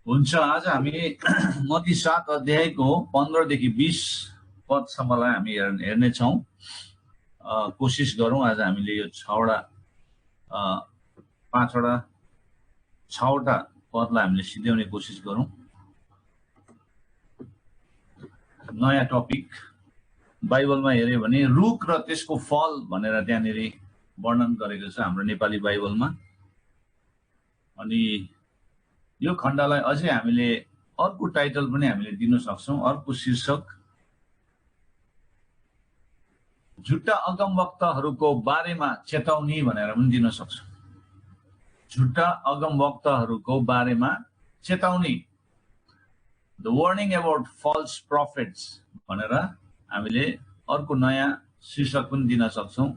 हुन्छ। आज हामी मत्ती 7 अध्यायको 15 देखि 20 पदसम्मलाई हामी हेर्नेछौँ। कोसिस गरौँ आज हामीले यो 6वटा पदलाई हामीले सिध्याउने कोसिस गरौँ। नयाँ टपिक बाइबलमा हेर्यो भने रुख र त्यसको फल भनेर त्यहाँनिर वर्णन गरेको छ हाम्रो नेपाली बाइबलमा। अनि यो खण्डलाई अझै हामीले अर्को टाइटल पनि हामीले दिन सक्छौँ, अर्को शीर्षक झुट्टा अगमवक्ताहरूको बारेमा चेतावनी भनेर पनि दिन सक्छौँ। झुट्टा अगमवक्ताहरूको बारेमा चेतावनी, the warning about false prophets भनेर हामीले अर्को नयाँ शीर्षक पनि दिन सक्छौँ।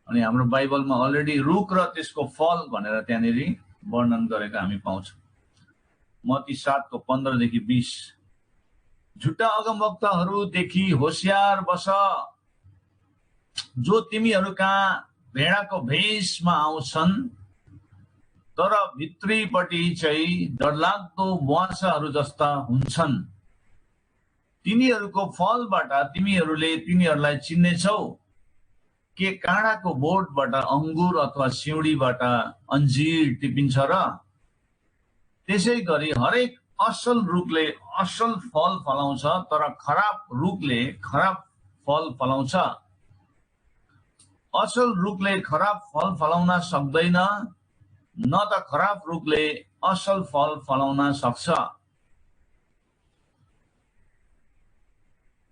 अनि हाम्रो बाइबलमा अलरेडी रुख र त्यसको फल भनेर त्यहाँनिर वर्णन गरेको हामी पाउँछौँ। मत्ती 7 को 15 देखि 20। झुट्टा अगमवक्ताहरूदेखि होशियार बस, जो तिमीहरू कहाँ भेडाको भेषमा आउँछन् तर भित्रीपट्टि चाहिँ डरलाग्दो बुवासाहरू जस्ता हुन्छन्। तिनीहरूको फलबाट तिमीहरूले तिनीहरूलाई चिन्नेछौ के काँडाको बोटबाट अंगुर अथवा सिउँडीबाट अन्जीर टिपिन्छ र? त्यसै गरी हरेक असल रुखले असल फल फलाउँछ तर खराब रुखले खराब फल फलाउँछ। असल रुखले खराब फल फलाउन सक्दैन, न त खराब रुखले असल फल फलाउन सक्छ।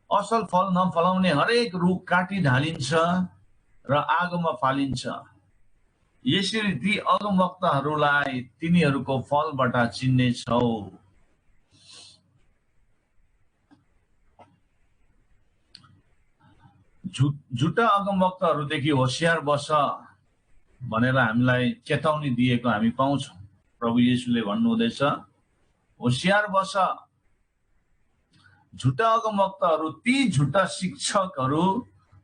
असल फल नफलाउने हरेक रुख काटी ढालिन्छ र आगोमा फालिन्छ। यसरी ती अगमवक्ताहरूलाई तिनीहरूको फलबाट चिन्नेछौ। झुट्टा अगमवक्ताहरूदेखि होशियार बस भनेर हामीलाई चेतावनी दिएको हामी पाउँछौँ। प्रभु येशूले भन्नुहुँदैछ होशियार बस। झुट्टा अगमवक्ताहरू ती झुट्टा शिक्षकहरू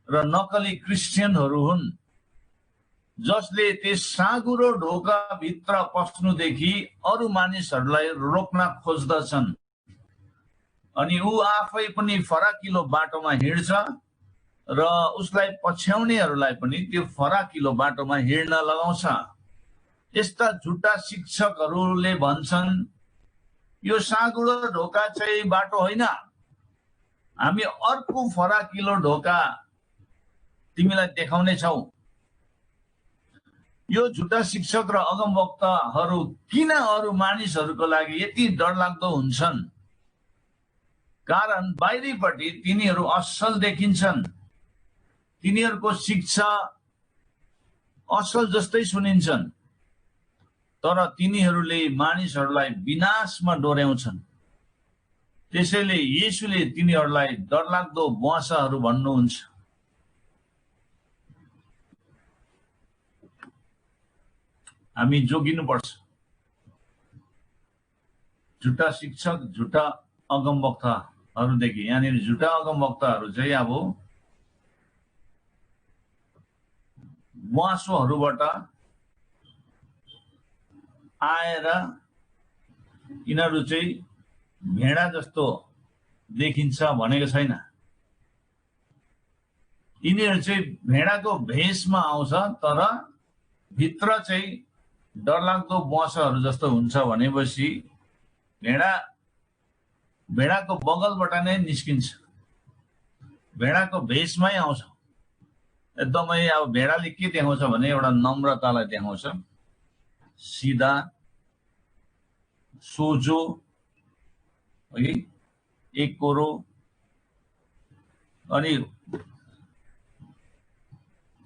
र नकली क्रिस्चियनहरू हुन् जसले त्यस साँघुरो ढोकाभित्र पस्नुदेखि अरू मानिसहरूलाई रोक्न खोज्दछन्। अनि ऊ आफै पनि फराकिलो बाटोमा हिँड्छ र उसलाई पछ्याउनेहरूलाई पनि त्यो फराकिलो बाटोमा हिँड्न लगाउँछ। यस्ता झुट्टा शिक्षकहरूले भन्छन् यो साँघुरो ढोका चाहिँ बाटो होइन, हामी अर्को फराकिलो ढोका तिमीलाई देखाउने छौ। यो झुट्टा शिक्षक र अगमवक्ताहरू किन अरू मानिसहरूको लागि यति डरलाग्दो हुन्छन्? कारण बाहिरीपट्टि तिनीहरू असल देखिन्छन्, तिनीहरूको शिक्षा असल जस्तै सुनिन्छन्, तर तिनीहरूले मानिसहरूलाई विनाशमा डोर्याउँछन्। त्यसैले येशूले तिनीहरूलाई डरलाग्दो बुवासाहरू भन्नुहुन्छ। हामी जोगिनुपर्छ। झुट्टा शिक्षक, झुट्टा अगमवक्ताहरूदेखि, यहाँनिर झुट्टा अगमवक्ताहरू चाहिँ अब बुवासोहरूबाट आएर यिनीहरू चाहिँ भेडा जस्तो देखिन्छ भनेको छैन। यिनीहरू चाहिँ भेडाको भेषमा आउँछ तर भित्र चाहिँ डरलाग्दो बुवासाहरू जस्तो हुन्छ भनेपछि भेडाको बगलबाट नै निस्किन्छ, भेडाको भेषमै आउँछ। एकदमै अब भेडाले के देखाउँछ भने एउटा नम्रतालाई देखाउँछ, सिधा सोझो है, एकोरो। अनि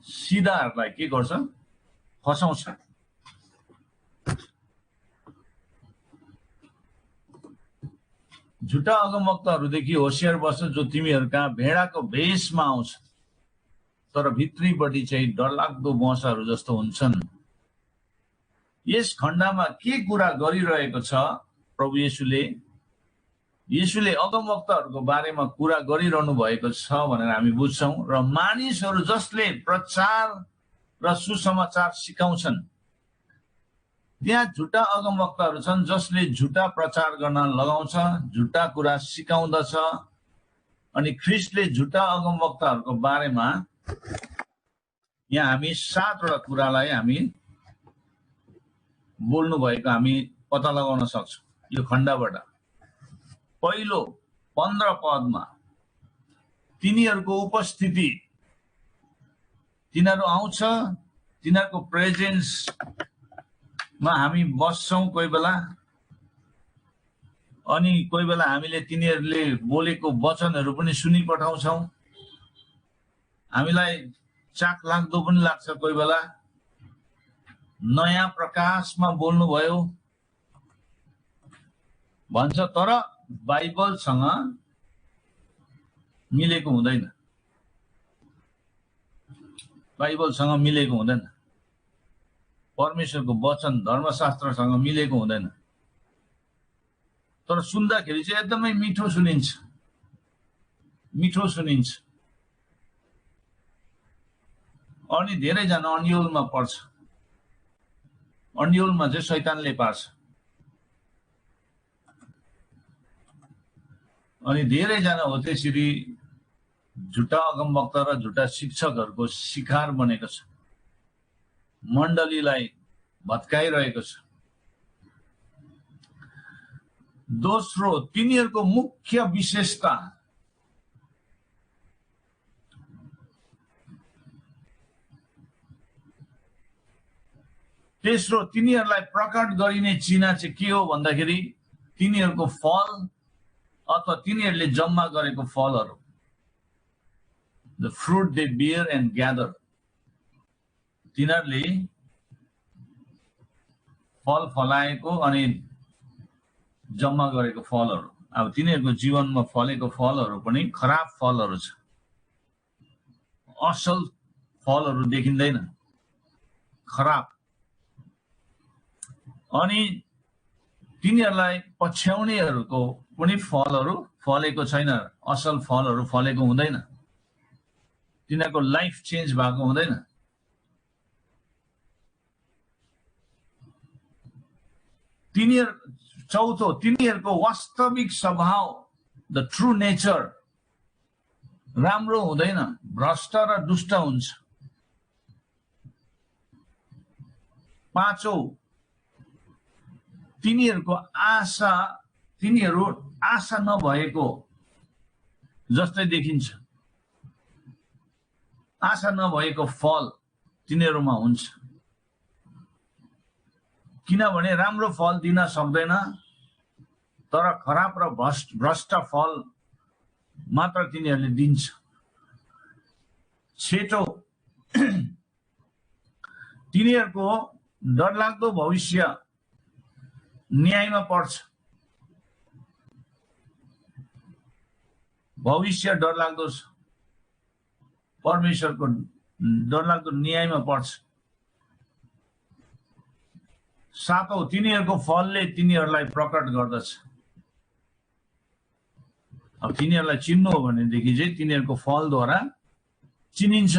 सिधाहरूलाई के गर्छ? फसाउँछ। झुट्टा अगमवक्ताहरूदेखि होशियार बस, जो तिमीहरू कहाँ भेडाको भेषमा आउँछ तर भित्रीपट्टि चाहिँ डरलाग्दो बुवासाहरू जस्तो हुन्छन्। यस खण्डमा के कुरा गरिरहेको छ प्रभु येशूले अगमवक्ताहरूको बारेमा कुरा गरिरहनु भएको छ भनेर हामी बुझ्छौँ। र मानिसहरू जसले प्रचार र सुसमाचार सिकाउँछन् त्यहाँ झुटा अगमवक्ताहरू छन् जसले झुटा प्रचार गर्न लगाउँछ, झुटा कुरा सिकाउँदछ। अनि ख्रीष्टले झुटा अगमवक्ताहरूको बारेमा यहाँ हामी 7वटा कुरालाई हामी बोल्नु भएको हामी पत्ता लगाउन सक्छौँ यो खण्डबाट। पहिलो 15 पदमा तिनीहरूको उपस्थिति, तिनीहरू आउँछ, तिनीहरूको प्रेजेन्समा हामी बस्छौँ कोही बेला, अनि कोही बेला हामीले तिनीहरूले बोलेको वचनहरू पनि सुनिपठाउँछौँ। हामीलाई चाख लाग्दो पनि लाग्छ कोही बेला। नयाँ प्रकाशमा बोल्नुभयो भन्छ, तर बाइबलसँग मिलेको हुँदैन, बाइबलसँग मिलेको हुँदैन, परमेश्वरको वचन धर्मशास्त्रसँग मिलेको हुँदैन। तर सुन्दाखेरि चाहिँ एकदमै मिठो सुनिन्छ, मिठो सुनिन्छ। अनि धेरैजना अन्योलमा पर्छ, अन्योलमा चाहिँ शैतानले पार्छ। अनि धेरैजना हो त्यसरी झुटा अगमवक्ता र झुटा शिक्षकहरूको शिकार बनेको छ, मण्डलीलाई भत्काइरहेको छ। दोस्रो तिनीहरूको मुख्य विशेषता, तेस्रो तिनीहरूलाई प्रकट गरिने चिन्ह चाहिँ के हो भन्दाखेरि तिनीहरूको फल अथवा तिनीहरूले जम्मा गरेको फलहरू, the fruit they beer and gather. तिनीहरूले फल फलाएको अनि जम्मा गरेको फलहरू, अब तिनीहरूको जीवनमा फलेको फलहरू पनि खराब फलहरू छ, असल फलहरू देखिँदैन, खराब। अनि तिनीहरूलाई पछ्याउनेहरूको पनि फलहरू फलेको छैन, असल फलहरू फलेको हुँदैन, तिनीहरूको लाइफ चेन्ज भएको हुँदैन। चौथो तिनीहरूको वास्तविक स्वभाव, द ट्रु नेचर राम्रो हुँदैन, भ्रष्ट र दुष्ट हुन्छ। पाँचौं तिनीहरूको आशा, तिनीहरू आशा नभएको जस्तै देखिन्छ, आशा नभएको फल तिनीहरूमा हुन्छ, किनभने राम्रो फल दिन सक्दैन, तर खराब र भ्रष्ट फल मात्र तिनीहरूले दिन्छ। छेटौं तिनीहरूको डरलाग्दो भविष्य न्यायमा पर्छ, भविष्य डरलाग्दो छ, परमेश्वरको डरलाग्दो न्यायमा पर्छ। सातौं तिनीहरूको फलले तिनीहरूलाई प्रकट गर्दछ। अब तिनीहरूलाई चिन्नु हो भनेदेखि चाहिँ तिनीहरूको फलद्वारा चिनिन्छ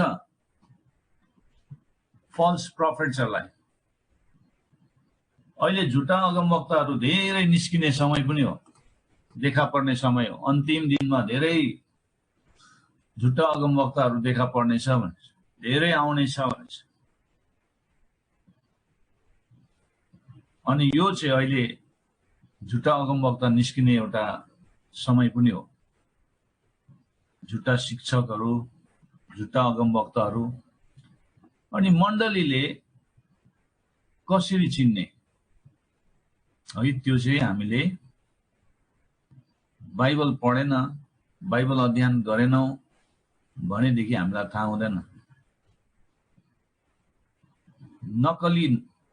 फल्स प्रफेट्सहरूलाई। अहिले झुटा अगमवक्ताहरू धेरै निस्किने समय पनि हो, देखा पर्ने समय हो। अन्तिम दिनमा धेरै झुटा अगमवक्ताहरू देखा पर्नेछ भने, धेरै आउनेछ भने। अनि यो चाहिँ अहिले झुटा अगमवक्ता निस्किने एउटा समय पनि हो। झुटा शिक्षकहरू, झुटा अगमवक्ताहरू। अनि मण्डलीले कसरी चिन्ने है, त्यो चाहिँ हामीले बाइबल पढेन, बाइबल अध्ययन गरेनौं भनेदेखि हामीलाई थाहा हुँदैन।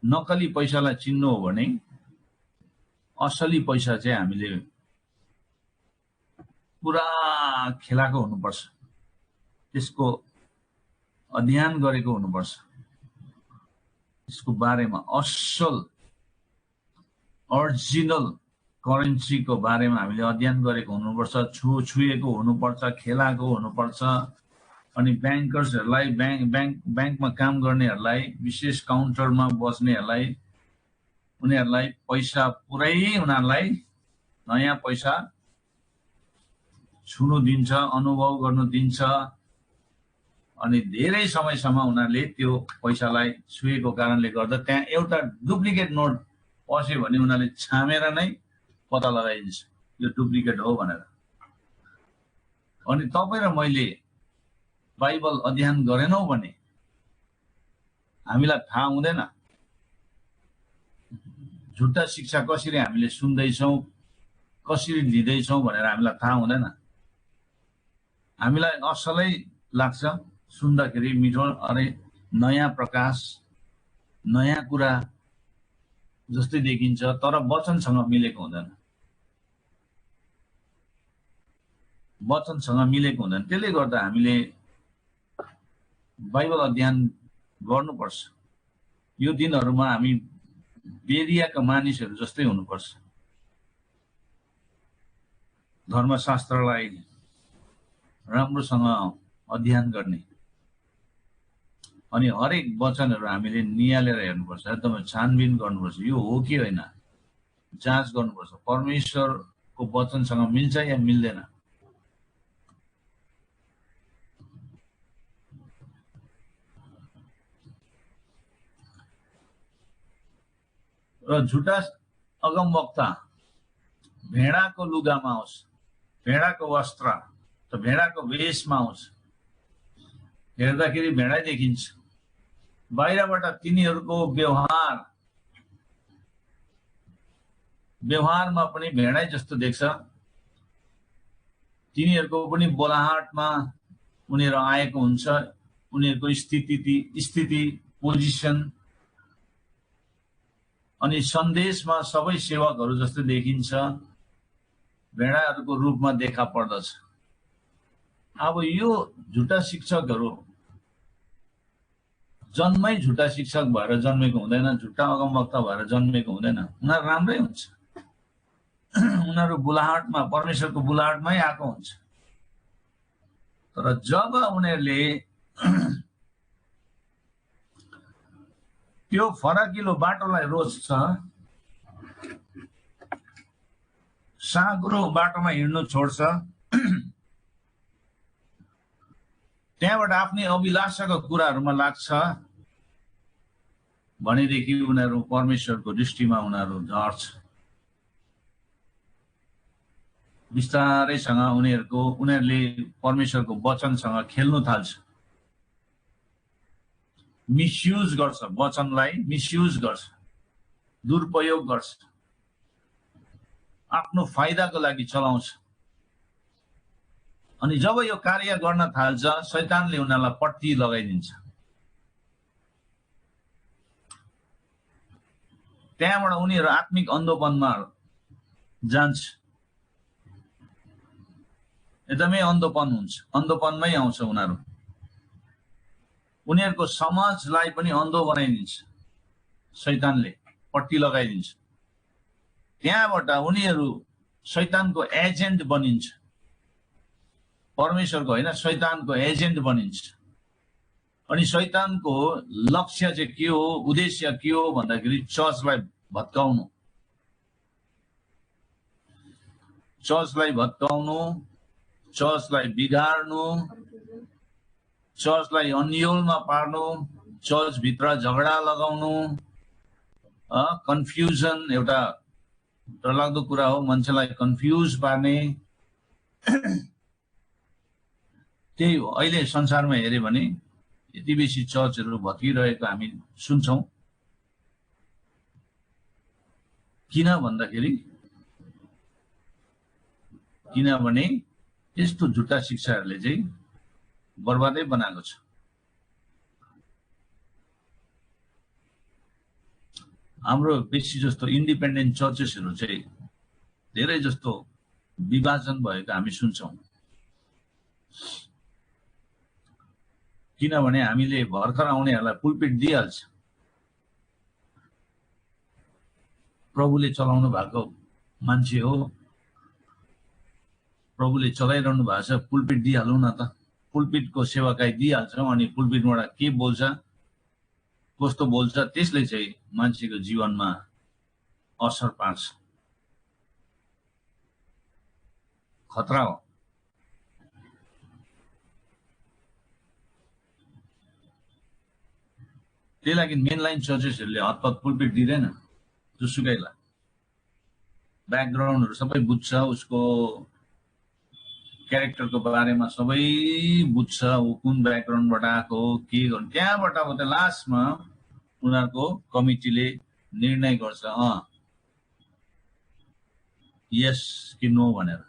नकली पैसालाई चिन्नु हो भने असली पैसा चाहिँ हामीले पुरा खेलाको हुनुपर्छ, त्यसको अध्ययन गरेको हुनुपर्छ, त्यसको बारेमा असल ओरिजिनल करेन्सीको बारेमा हामीले अध्ययन गरेको हुनुपर्छ, छुएको हुनुपर्छ, खेलाको हुनुपर्छ। अनि ब्याङ्कर्सहरूलाई, ब्याङ्कमा काम गर्नेहरूलाई, विशेष काउन्टरमा बस्नेहरूलाई उनीहरूलाई पैसा पुरै उनीहरूलाई नयाँ पैसा छुनु दिन्छ, अनुभव गर्नु दिन्छ, अनि धेरै समयसम्म उनीहरूले त्यो पैसालाई छुएको कारणले गर्दा त्यहाँ एउटा डुप्लिकेट नोट पस्यो भने उनीहरूले छामेर नै पत्ता लगाइदिन्छ यो डुप्लिकेट हो भनेर। अनि तपाईँ र मैले बाइबल अध्ययन गरेनौं भने हामीलाई थाहा हुँदैन झुट्टा शिक्षा कसरी हामीले सुन्दैछौं, कसरी लिँदैछौं भनेर हामीलाई थाहा हुँदैन। हामीलाई असलै लाग्छ सुन्दाखेरि मिठो, अरे नयाँ प्रकाश, नयाँ कुरा जस्तै देखिन्छ, तर वचनसँग मिलेको हुँदैन, वचनसँग मिलेको हुँदैन। त्यसले गर्दा हामीले बाइबल अध्ययन गर्नुपर्छ। यो दिनहरुमा हामी बेरियाका मानिसहरू जस्तै हुनुपर्छ। धर्मशास्त्रलाई राम्रोसँग अध्ययन गर्ने अनि हरेक वचनहरू हामीले नियालेर हेर्नुपर्छ, एकदमै छानबिन गर्नुपर्छ, यो हो कि होइन जाँच गर्नुपर्छ, परमेश्वरको वचनसँग मिल्छ या मिल्दैन। र झुटा अगमवक्ता भेडाको लुगामा आउँछ, भेडाको वस्त्र त भेडाको वेशमा आउँछ, हेर्दाखेरि भेडै देखिन्छ, बाहिरबाट तिनीहरूको व्यवहारमा पनि भेडै जस्तो देख्छ, तिनीहरूको पनि बोलाहाटमा उनीहरू आएको हुन्छ, उनीहरूको स्थिति पोजिसन अनि सन्देशमा सबै सेवकहरू जस्तो देखिन्छ, भेडाहरूको रूपमा देखा पर्दछ। अब यो झुटा शिक्षकहरू जन्मै झुटा शिक्षक भएर जन्मेको हुँदैन, झुटा अगमवक्ता भएर जन्मेको हुँदैन, उनीहरू राम्रै हुन्छ, उनीहरू बुलाहाटमा परमेश्वरको बुलाहाटमै आएको हुन्छ। तर जब उनीहरूले त्यो फराकिलो बाटोलाई रोज्छ, साँघुरो बाटोमा हिँड्नु छोड्छ, त्यहाँबाट आफ्नै अभिलाषाको कुराहरूमा लाग्छ भनेदेखि उनीहरू परमेश्वरको दृष्टिमा उनीहरू झर्छ। बिस्तारैसँग उनीहरूले परमेश्वरको वचनसँग खेल्नु थाल्छ, मिसयुज गर्छ, वचनलाई मिसयुज गर्छ, दुरुपयोग गर्छ, आफ्नो फाइदाको लागि चलाउँछ। अनि जब यो कार्य गर्न थाल्छ, शैतानले उनीहरूलाई पट्टी लगाइदिन्छ। त्यहाँबाट उनीहरू आत्मिक अन्धोपनमा जान्छ, एकदमै अन्धोपन हुन्छ, अन्धोपनमै आउँछ उनीहरू। उनीहरूको समाजलाई पनि अन्धो बनाइदिन्छ, शैतानले पट्टी लगाइदिन्छ। त्यहाँबाट उनीहरू शैतानको एजेन्ट बनिन्छ, परमेश्वरको होइन शैतानको एजेन्ट बनिन्छ। अनि शैतानको लक्ष्य चाहिँ के हो, उद्देश्य के हो भन्दाखेरि चर्चलाई भत्काउनु, चर्चलाई भत्काउनु, चर्चलाई बिगार्नु, चर्चलाई अन्योलमा पार्नु, चर्च भित्र झगडा लगाउनु, कन्फ्युजन, एउटा डरलाग्दो कुरा हो, मान्छेलाई कन्फ्युज पार्ने। त्यही हो अहिले संसारमा हेर्यो भने यति बेसी चर्चहरू भत्किरहेको हामी सुन्छौं। किन भन्दाखेरि किनभने यस्तो झुटा शिक्षाहरूले चाहिँ बर्बादै बनाएको छ। हाम्रो बेसी जस्तो इन्डिपेन्डेन्ट चर्चेसहरू चाहिँ धेरै जस्तो विभाजन भएको हामी सुन्छौं। किनभने हामीले भर्खर आउनेहरूलाई पुलपिट दिइहाल्छ, प्रभुले चलाउनु भएको मान्छे हो, प्रभुले चलाइरहनु भएको छ, पुलपिट दिइहालौँ न त, पुलपिटको सेवाकाई दिइहाल्छौँ। अनि पुलपिटबाट के बोल्छ, कस्तो बोल्छ, त्यसले चाहिँ मान्छेको जीवनमा असर पार्छ, खतरा हो। त्यही लागि मेनलाइन चर्चेसहरूले हतपत पुलपिट दिँदैन, जुसुकैलाई ब्याकग्राउन्डहरू सबै बुझ्छ, उसको क्यारेक्टरको बारेमा सबै बुझ्छ, ऊ कुन ब्याकग्राउन्डबाट आएको हो, के गर्नु, त्यहाँबाट अब त लास्टमा उनीहरूको कमिटीले निर्णय गर्छ यस कि नो भनेर।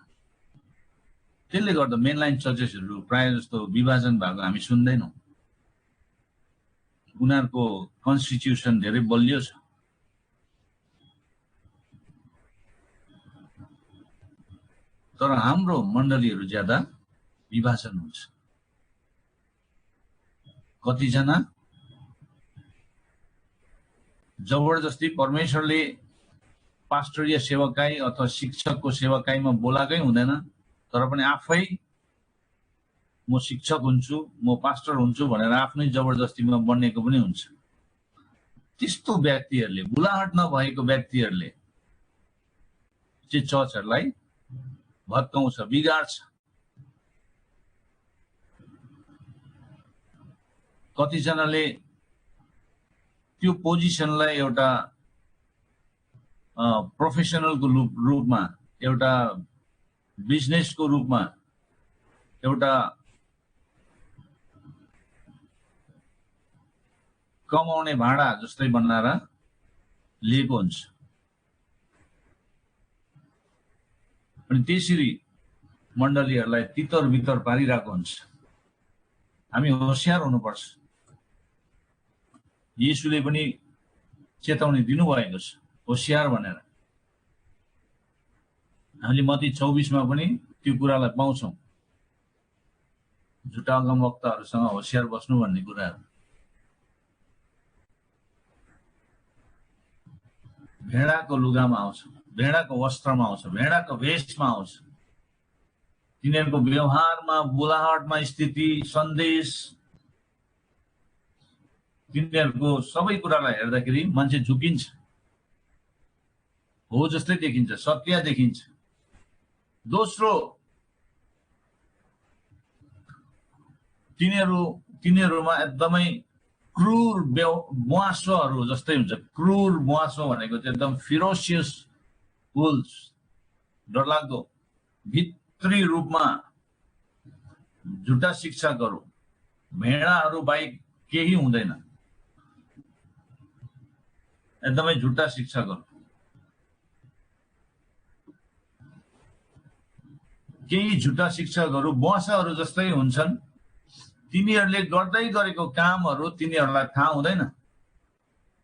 त्यसले गर्दा मेनलाइन चर्चेसहरू प्रायः जस्तो विभाजन भएको हामी सुन्दैनौँ। उनीहरूको कन्स्टिट्युसन धेरै बलियो छ। तर हाम्रो मण्डलीहरू ज्यादा विभाजन हुन्छ। कतिजना जबरजस्ती परमेश्वरले पास्टरीय सेवकाई अथवा शिक्षकको सेवकाईमा बोलाएकै हुँदैन, तर पनि आफै म शिक्षक हुन्छु, म पास्टर हुन्छु भनेर आफ्नै जबरजस्तीमा बन्नेको पनि हुन्छ। त्यस्तो व्यक्तिहरूले, बुलाहट नभएको व्यक्तिहरूले चाहिँ चर्चहरूलाई भत्काउँछ, बिगार्छ। कतिजनाले त्यो पोजिसनलाई एउटा प्रोफेसनलको रूपमा, एउटा बिजनेसको रूपमा, एउटा कमाउने भाडा जस्तै बनाएर लिएको हुन्छ। अनि त्यसरी मण्डलीहरूलाई तितर बितर पारिरहेको हुन्छ। हामी होशियार हुनुपर्छ। येशूले पनि चेतावनी दिनुभएको छ होशियार भनेर। हामीले मत्ती 24 मा पनि त्यो कुरालाई पाउँछौँ, झुटा अगमवक्ताहरूसँग होशियार बस्नु भन्ने कुराहरू। भेडाको लुगामा आउँछ, भेडाको वस्त्रमा आउँछ, भेडाको भेषमा आउँछ। तिनीहरूको व्यवहारमा, बोलाहटमा, स्थिति, सन्देश, तिनीहरूको सबै कुरालाई हेर्दाखेरि मान्छे झुकिन्छ, हो जस्तै देखिन्छ, सत्य देखिन्छ। दोस्रो, तिनीहरूमा एकदमै क्रूर मुहासोहरू जस्तै हुन्छ। क्रूर मुहासो भनेको चाहिँ एकदम फिरोसियस वुल्स, डरलाग्दो। भित्री रूपमा झुटा शिक्षकहरू, भेडाहरू बाहेक केही हुँदैन, एकदमै झुटा शिक्षकहरू। केही झुटा शिक्षकहरू बुवासाहरू जस्तै हुन्छन्। तिनीहरूले गर्दै गरेको कामहरू तिनीहरूलाई थाहा हुँदैन।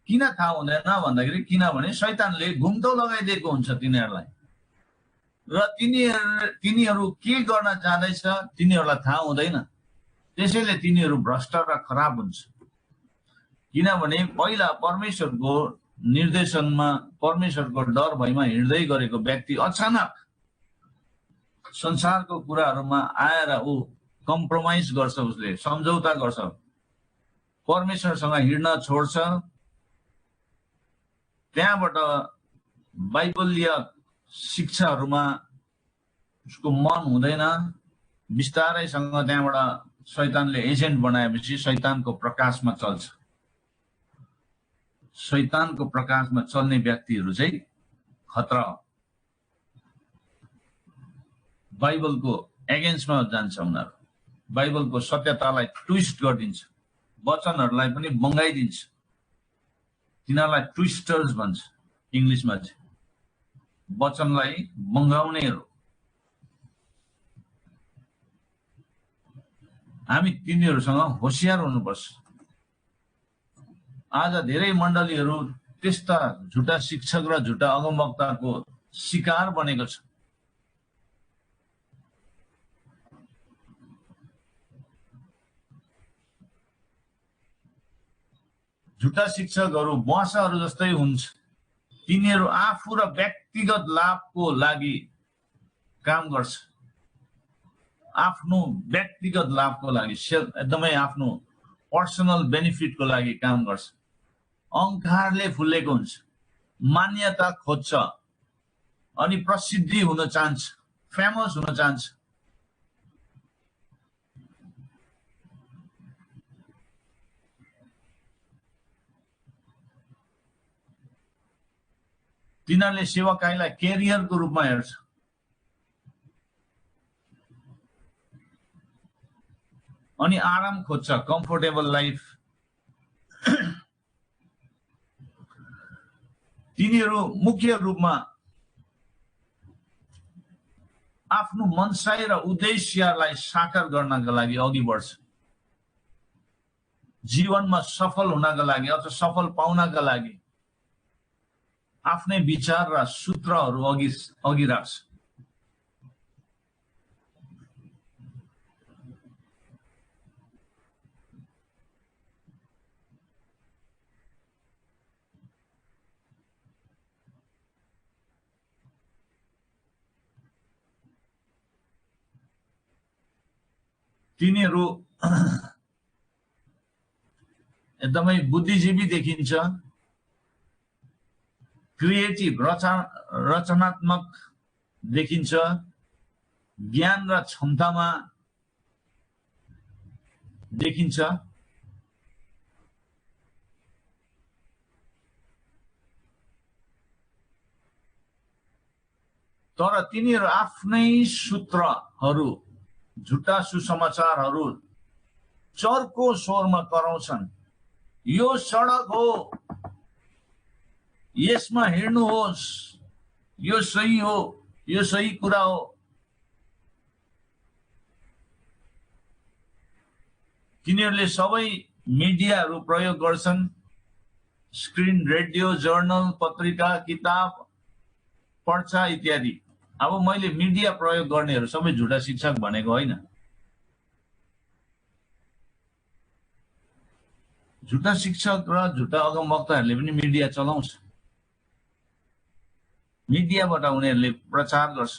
किन थाहा हुँदैन भन्दाखेरि किनभने शैतानले घुम्दो लगाइदिएको हुन्छ तिनीहरूलाई, र तिनीहरू के गर्न जाँदैछ तिनीहरूलाई थाहा हुँदैन। त्यसैले तिनीहरू भ्रष्ट र खराब हुन्छ। किनभने पहिला परमेश्वरको निर्देशनमा, परमेश्वरको डर भयमा हिँड्दै गरेको व्यक्ति अचानक संसारको कुराहरूमा आएर ऊ कम्प्रोमाइज गर्छ, उसले सम्झौता गर्छ, परमेश्वरसँग हिँड्न छोड्छ। त्यहाँबाट बाइबलीय शिक्षाहरूमा उसको मन हुँदैन। बिस्तारैसँग त्यहाँबाट शैतानले एजेन्ट बनाएपछि शैतानको प्रकाशमा चल्छ। शैतानको प्रकाशमा चल्ने व्यक्तिहरू चाहिँ खतरा हो। बाइबलको एगेन्स्टमा जान्छ उनीहरू, बाइबलको सत्यतालाई ट्विस्ट गरिदिन्छ, वचनहरूलाई पनि बङ्गाइदिन्छ। तिनीहरूलाई ट्विस्टर्स भन्छ इङ्ग्लिसमा चाहिँ, वचनलाई बङ्गाउनेहरू। हामी तिनीहरूसँग होशियार हुनुपर्छ। आज धेरै मण्डलीहरू त्यस्ता झुटा शिक्षक र झुटा अगमवक्ताको शिकार बनेको छ। झुटा शिक्षकहरू बुवासाहरू जस्तै हुन्छ। तिनीहरू आफू र व्यक्तिगत लाभको लागि काम गर्छ, आफ्नो व्यक्तिगत लाभको लागि, एकदमै आफ्नो पर्सनल बेनिफिटको लागि काम गर्छ। अहंकारले फुलेको हुन्छ, मान्यता खोज्छ अनि प्रसिद्धि हुन चाहन्छ, फेमस हुन चाहन्छ। तिनीहरूले सेवाकाईलाई केरियरको रूपमा हेर्छ। अनि आराम खोज्छ, कम्फोर्टेबल लाइफ। तिनीहरू मुख्य रूपमा आफ्नो मनसाय र उद्देश्यलाई साकार गर्नका लागि अघि बढ्छ। जीवनमा सफल हुनका लागि अथवा सफल पाउनका लागि आफ्नै विचार र सूत्रहरू अघि राख्छ। तिनीहरू एकदमै बुद्धिजीवी देखिन्छ, क्रिएटिभ रचनात्मक देखिन्छ, ज्ञान र क्षमतामा देखिन्छ। तर तिनीहरू आफ्नै सूत्रहरू, झुटा सुसमाचारहरू चर्को स्वरमा कराउँछन्। यो सडक हो, यसमा हिँड्नुहोस्, यो सही हो, यो सही कुरा हो। तिनीहरूले सबै मिडियाहरू प्रयोग गर्छन्, स्क्रिन, रेडियो, जर्नल, पत्रिका, किताब पढ्छ इत्यादि। अब मैले मिडिया प्रयोग गर्नेहरू सबै झुटा शिक्षक भनेको होइन। झुटा शिक्षक र झुटा अगमवक्ताहरूले पनि मिडिया चलाउँछ। मिडियाबाट उनीहरूले प्रचार गर्छ।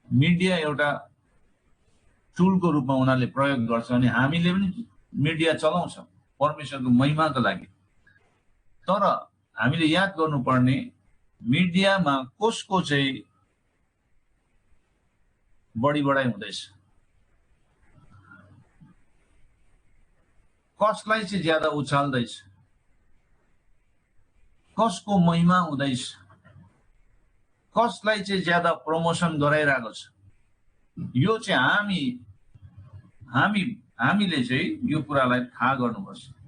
मिडिया एउटा टुलको रूपमा उनीहरूले प्रयोग गर्छ अनि हामीले पनि मिडिया चलाउँछ परमेश्वरको महिमाको लागि। तर हामीले याद गर्नुपर्ने मिडियामा कसको चाहिँ बढी बढाइ हुँदैछ, कसलाई चाहिँ ज्यादा उछाल्दैछ, कसको महिमा हुँदैछ, कसलाई चाहिँ ज्यादा प्रमोसन गराइरहेको छ। यो चाहिँ हामीले चाहिँ यो कुरालाई थाहा गर्नुपर्छ।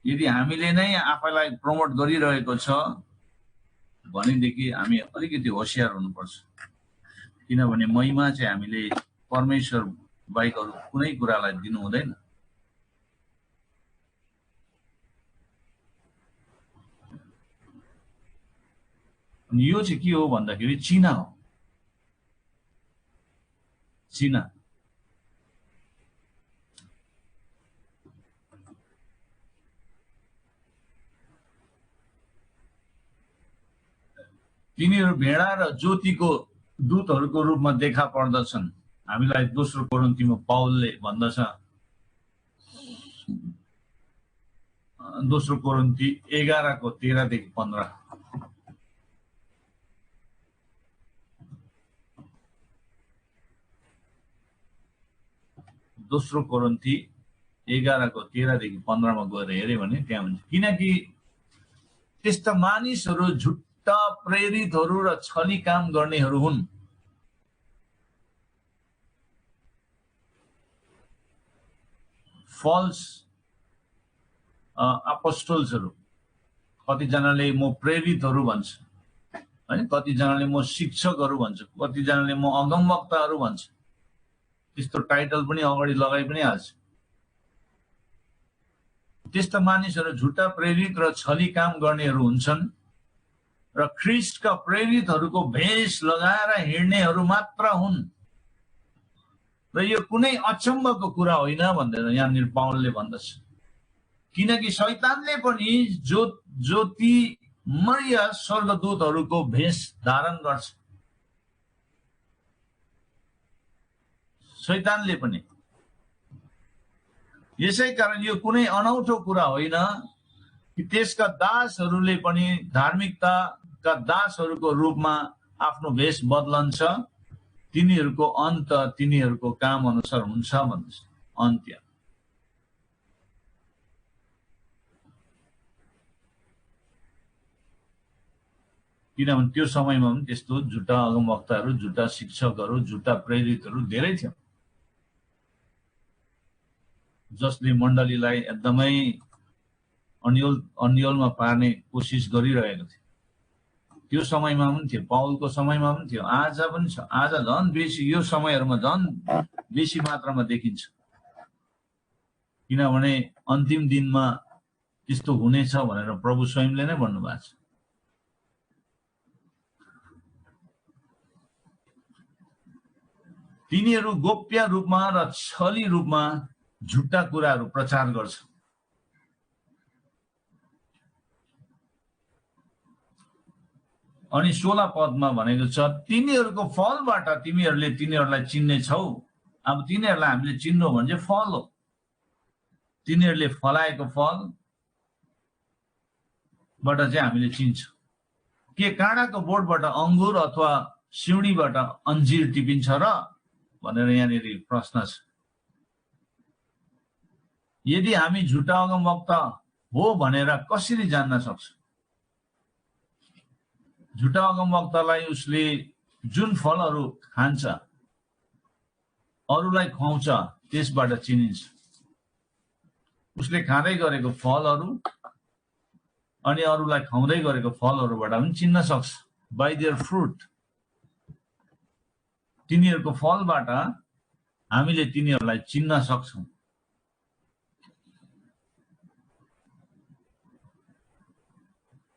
यदि हामीले नै आफैलाई प्रमोट गरिरहेको छ भनेदेखि हामी अलिकति होशियार हुनुपर्छ। किनभने महिमा चाहिँ हामीले परमेश्वर बाहेक अरू कुनै कुरालाई दिनु हुँदैन। अनि यो चाहिँ के हो भन्दाखेरि चिना हो। चिना तिनीहरू भेडा र ज्योतिको दूतहरूको रूपमा देखा पर्दछन्। हामीलाई दोस्रो कोरिन्थीमा पाउलले भन्दछ, दोस्रो कोरिन्थी 11:13-15। दोस्रो कोरिन्थी 11:13-15 गएर हेऱ्यो भने त्यहाँ हुन्छ, किनकि त्यस्ता मानिसहरू झुट्टा प्रेरितहरू र छली काम गर्नेहरू हुन्। फल्स अपोस्टल्सहरू, कतिजनाले म प्रेरितहरू भन्छ हैन, कतिजनाले म शिक्षकहरू भन्छ, कतिजनाले म अगमवक्ताहरू भन्छ। त्यस्तो टाइटल पनि अगाडि लगाइ पनि हाल्छ। त्यस्ता मानिसहरू झुटा प्रेरित र छली काम गर्नेहरू हुन्छन् र ख्रीष्टका प्रेरितहरूको भेष लगाएर हिँड्नेहरू मात्र हुन्। र यो कुनै अचम्मको कुरा होइन भनेर यहाँनिर पाउलले भन्दछ, किनकि शैतानले पनि ज्योतिमय स्वर्गदूतहरूको भेष धारण गर्छ। शैतानले पनि। यसै कारण यो कुनै अनौठो कुरा होइन कि त्यसका दासहरूले पनि धार्मिकताका दासहरूको रूपमा आफ्नो भेष बदलन्छ, तिनीहरूको अन्त तिनीहरूको काम अनुसार हुन्छ भन्छ। अन्त्य किनभने त्यो समयमा पनि त्यस्तो झुटा अगमवक्ताहरू, झुटा शिक्षकहरू, झुटा प्रेरितहरू धेरै थियो, जसले मण्डलीलाई एकदमै अन्यलमा पार्ने कोसिस गरिरहेको थियो। त्यो समयमा पनि थियो, पाउलको समयमा पनि थियो, आज पनि छ। आज झन् बेसी, यो समयहरूमा झन् बेसी मात्रामा देखिन्छ, किनभने अन्तिम दिनमा त्यस्तो हुनेछ भनेर प्रभु स्वयंले नै भन्नुभएको छ। तिनीहरू गोप्य रूपमा र छली रूपमा झुट्टा कुराहरू प्रचार गर्छ। अनि 16 पदमा भनेको छ, तिनीहरूको फलबाट तिमीहरूले तिनीहरूलाई चिन्ने छौ। अब तिनीहरूलाई हामीले चिन्नु भने चाहिँ फल हो। तिनीहरूले फलाएको फलबाट चाहिँ हामीले चिन्छौँ। के काँडाको बोटबाट अङ्गुर अथवा सिउँडीबाट अन्जिर टिपिन्छ र भनेर यहाँनिर प्रश्न छ। यदि हामी झुटा अगमवक्ता हो भनेर कसरी जान्न सक्छौँ? झुटा अगमवक्तालाई उसले जुन फलहरू खान्छ, अरूलाई खुवाउँछ, त्यसबाट चिनिन्छ। उसले खाँदै गरेको फलहरू अनि अरूलाई खुवाउँदै गरेको फलहरूबाट पनि चिन्न सक्छ। बाइ देयर फ्रुट, तिनीहरूको फलबाट हामीले तिनीहरूलाई चिन्न सक्छौँ।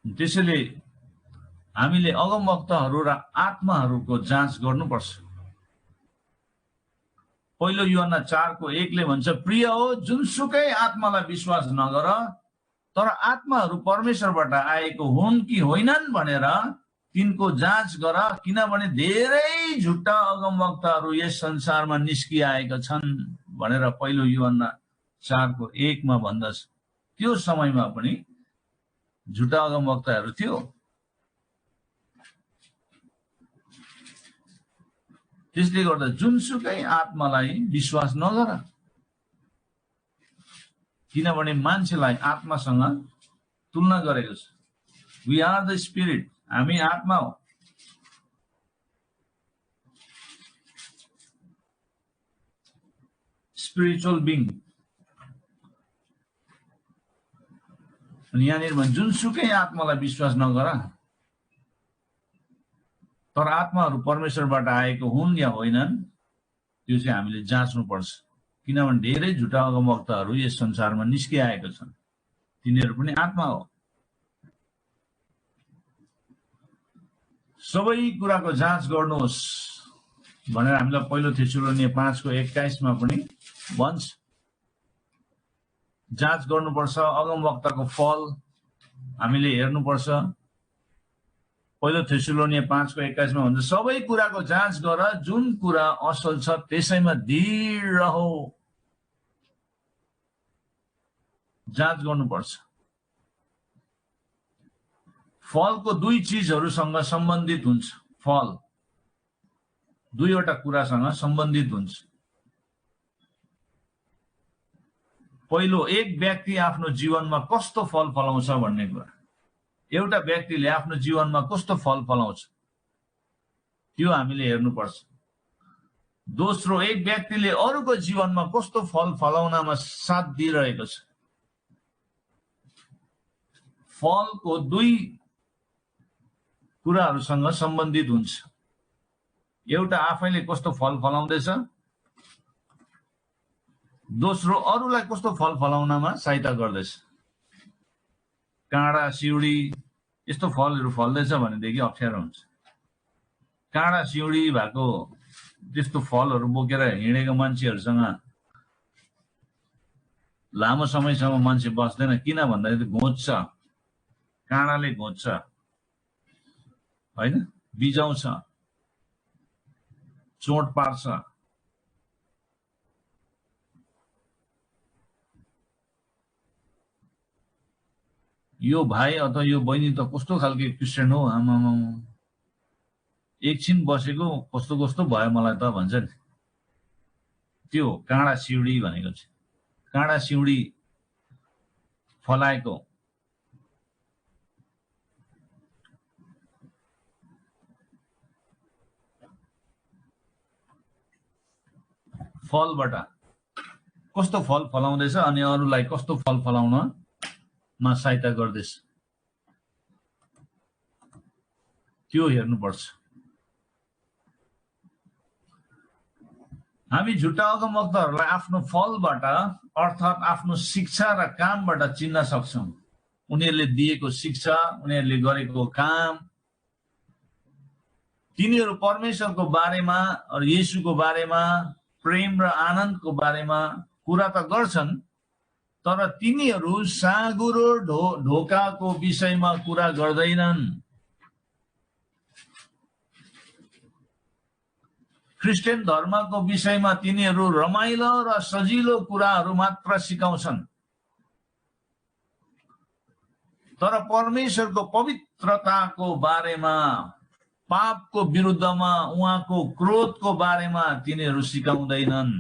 त्यसैले हामीले अगमवक्ताहरू र आत्माहरूको जाँच गर्नुपर्छ। पहिलो यूहन्ना 4:1 भन्छ, प्रिय हो, जुनसुकै आत्मालाई विश्वास नगर, तर आत्माहरू परमेश्वरबाट आएको हुन् कि होइनन् भनेर तिनको जाँच गर, किनभने धेरै झुट्टा अगमवक्ताहरू यस संसारमा निस्किआएका छन् भनेर पहिलो यूहन्ना 4:1 भन्दछ। त्यो समयमा पनि झुट्टा अगमवक्ताहरू थियो। त्यसले गर्दा जुनसुकै आत्मालाई विश्वास नगर, किनभने मान्छेलाई आत्मासँग तुलना गरेको छ। वी आर द स्पिरिट, हामी आत्मा हो। Spiritual being. अनि यहाँनिर भन्छ, जुनसुकै आत्मालाई विश्वास नगर, तर आत्माहरू परमेश्वरबाट आएको हुन् या होइनन् त्यो चाहिँ हामीले जाँच्नुपर्छ। किनभने धेरै झुटा अगमवक्ताहरू यस संसारमा निस्किआएका छन्, तिनीहरू पनि आत्मा हो। सबै कुराको जाँच गर्नुहोस् भनेर हामीलाई पहिलो थेसलोनिया 5:21 पनि भन्छ। जाँच गर्नुपर्छ, अगमवक्ताको फल हामीले हेर्नुपर्छ। पहिलो थेसलोनिया 5:21 भन्छ, सबै कुराको जाँच गर, जुन कुरा असल छ त्यसैमा दृढ रहो। जाँच गर्नुपर्छ। फलको दुई चिजहरूसँग सम्बन्धित हुन्छ। फल दुईवटा कुरासँग सम्बन्धित हुन्छ। पहिलो, एक व्यक्ति आफ्नो जीवनमा कस्तो फल फलाउँछ भन्ने कुरा। एउटा व्यक्तिले आफ्नो जीवनमा कस्तो फल फलाउँछ त्यो हामीले हेर्नुपर्छ। दोस्रो, एक व्यक्तिले अरूको जीवनमा कस्तो फल फलाउनमा साथ दिइरहेको छ। फलको दुई कुराहरूसँग सम्बन्धित हुन्छ। एउटा आफैले कस्तो फल फलाउँदैछ, दोस्रो अरूलाई कस्तो फल फलाउनमा सहायता गर्दैछ। काँडा सिउँडी यस्तो फलहरू फल्दैछ भनेदेखि अप्ठ्यारो हुन्छ। काँडा सिउँडी भएको त्यस्तो फलहरू बोकेर हिँडेको मान्छेहरूसँग लामो समयसम्म मान्छे बस्दैन। किन भन्दाखेरि घोच्छ, काँडाले घोच्छ, होइन, बिजाउँछ, चोट पार्छ। यो भाइ अथवा यो बहिनी त कस्तो खालके क्रिस्चियन हो, आमामा एकछिन बसेको कस्तो कस्तो भयो मलाई त भन्छ नि। त्यो काँडा सिउडी भनेको चाहिँ काँडा सिउडी फलाएको फलबाट कस्तो फल फलाउँदैछ अनि अरूलाई कस्तो फल फलाउनमा सहायता गर्दैछ, त्यो हेर्नुपर्छ। हामी झुटा अगमवक्ताहरूलाई आफ्नो फलबाट अर्थात् आफ्नो शिक्षा र कामबाट चिन्न सक्छौँ। उनीहरूले दिएको शिक्षा, उनीहरूले गरेको काम, तिनीहरू परमेश्वरको बारेमा र येशूको बारेमा, प्रेम र आनन्दको बारेमा कुरा त गर्छन्, तर तिनीहरू साँगुरो ढोकाको विषयमा कुरा गर्दैनन्। क्रिस्चियन धर्मको विषयमा तिनीहरू रमाइलो र सजिलो कुराहरू मात्र सिकाउँछन्, तर परमेश्वरको पवित्रताको बारेमा, पापको विरुद्धमा उहाँको क्रोधको बारेमा तिनीहरू सिकाउँदैनन्।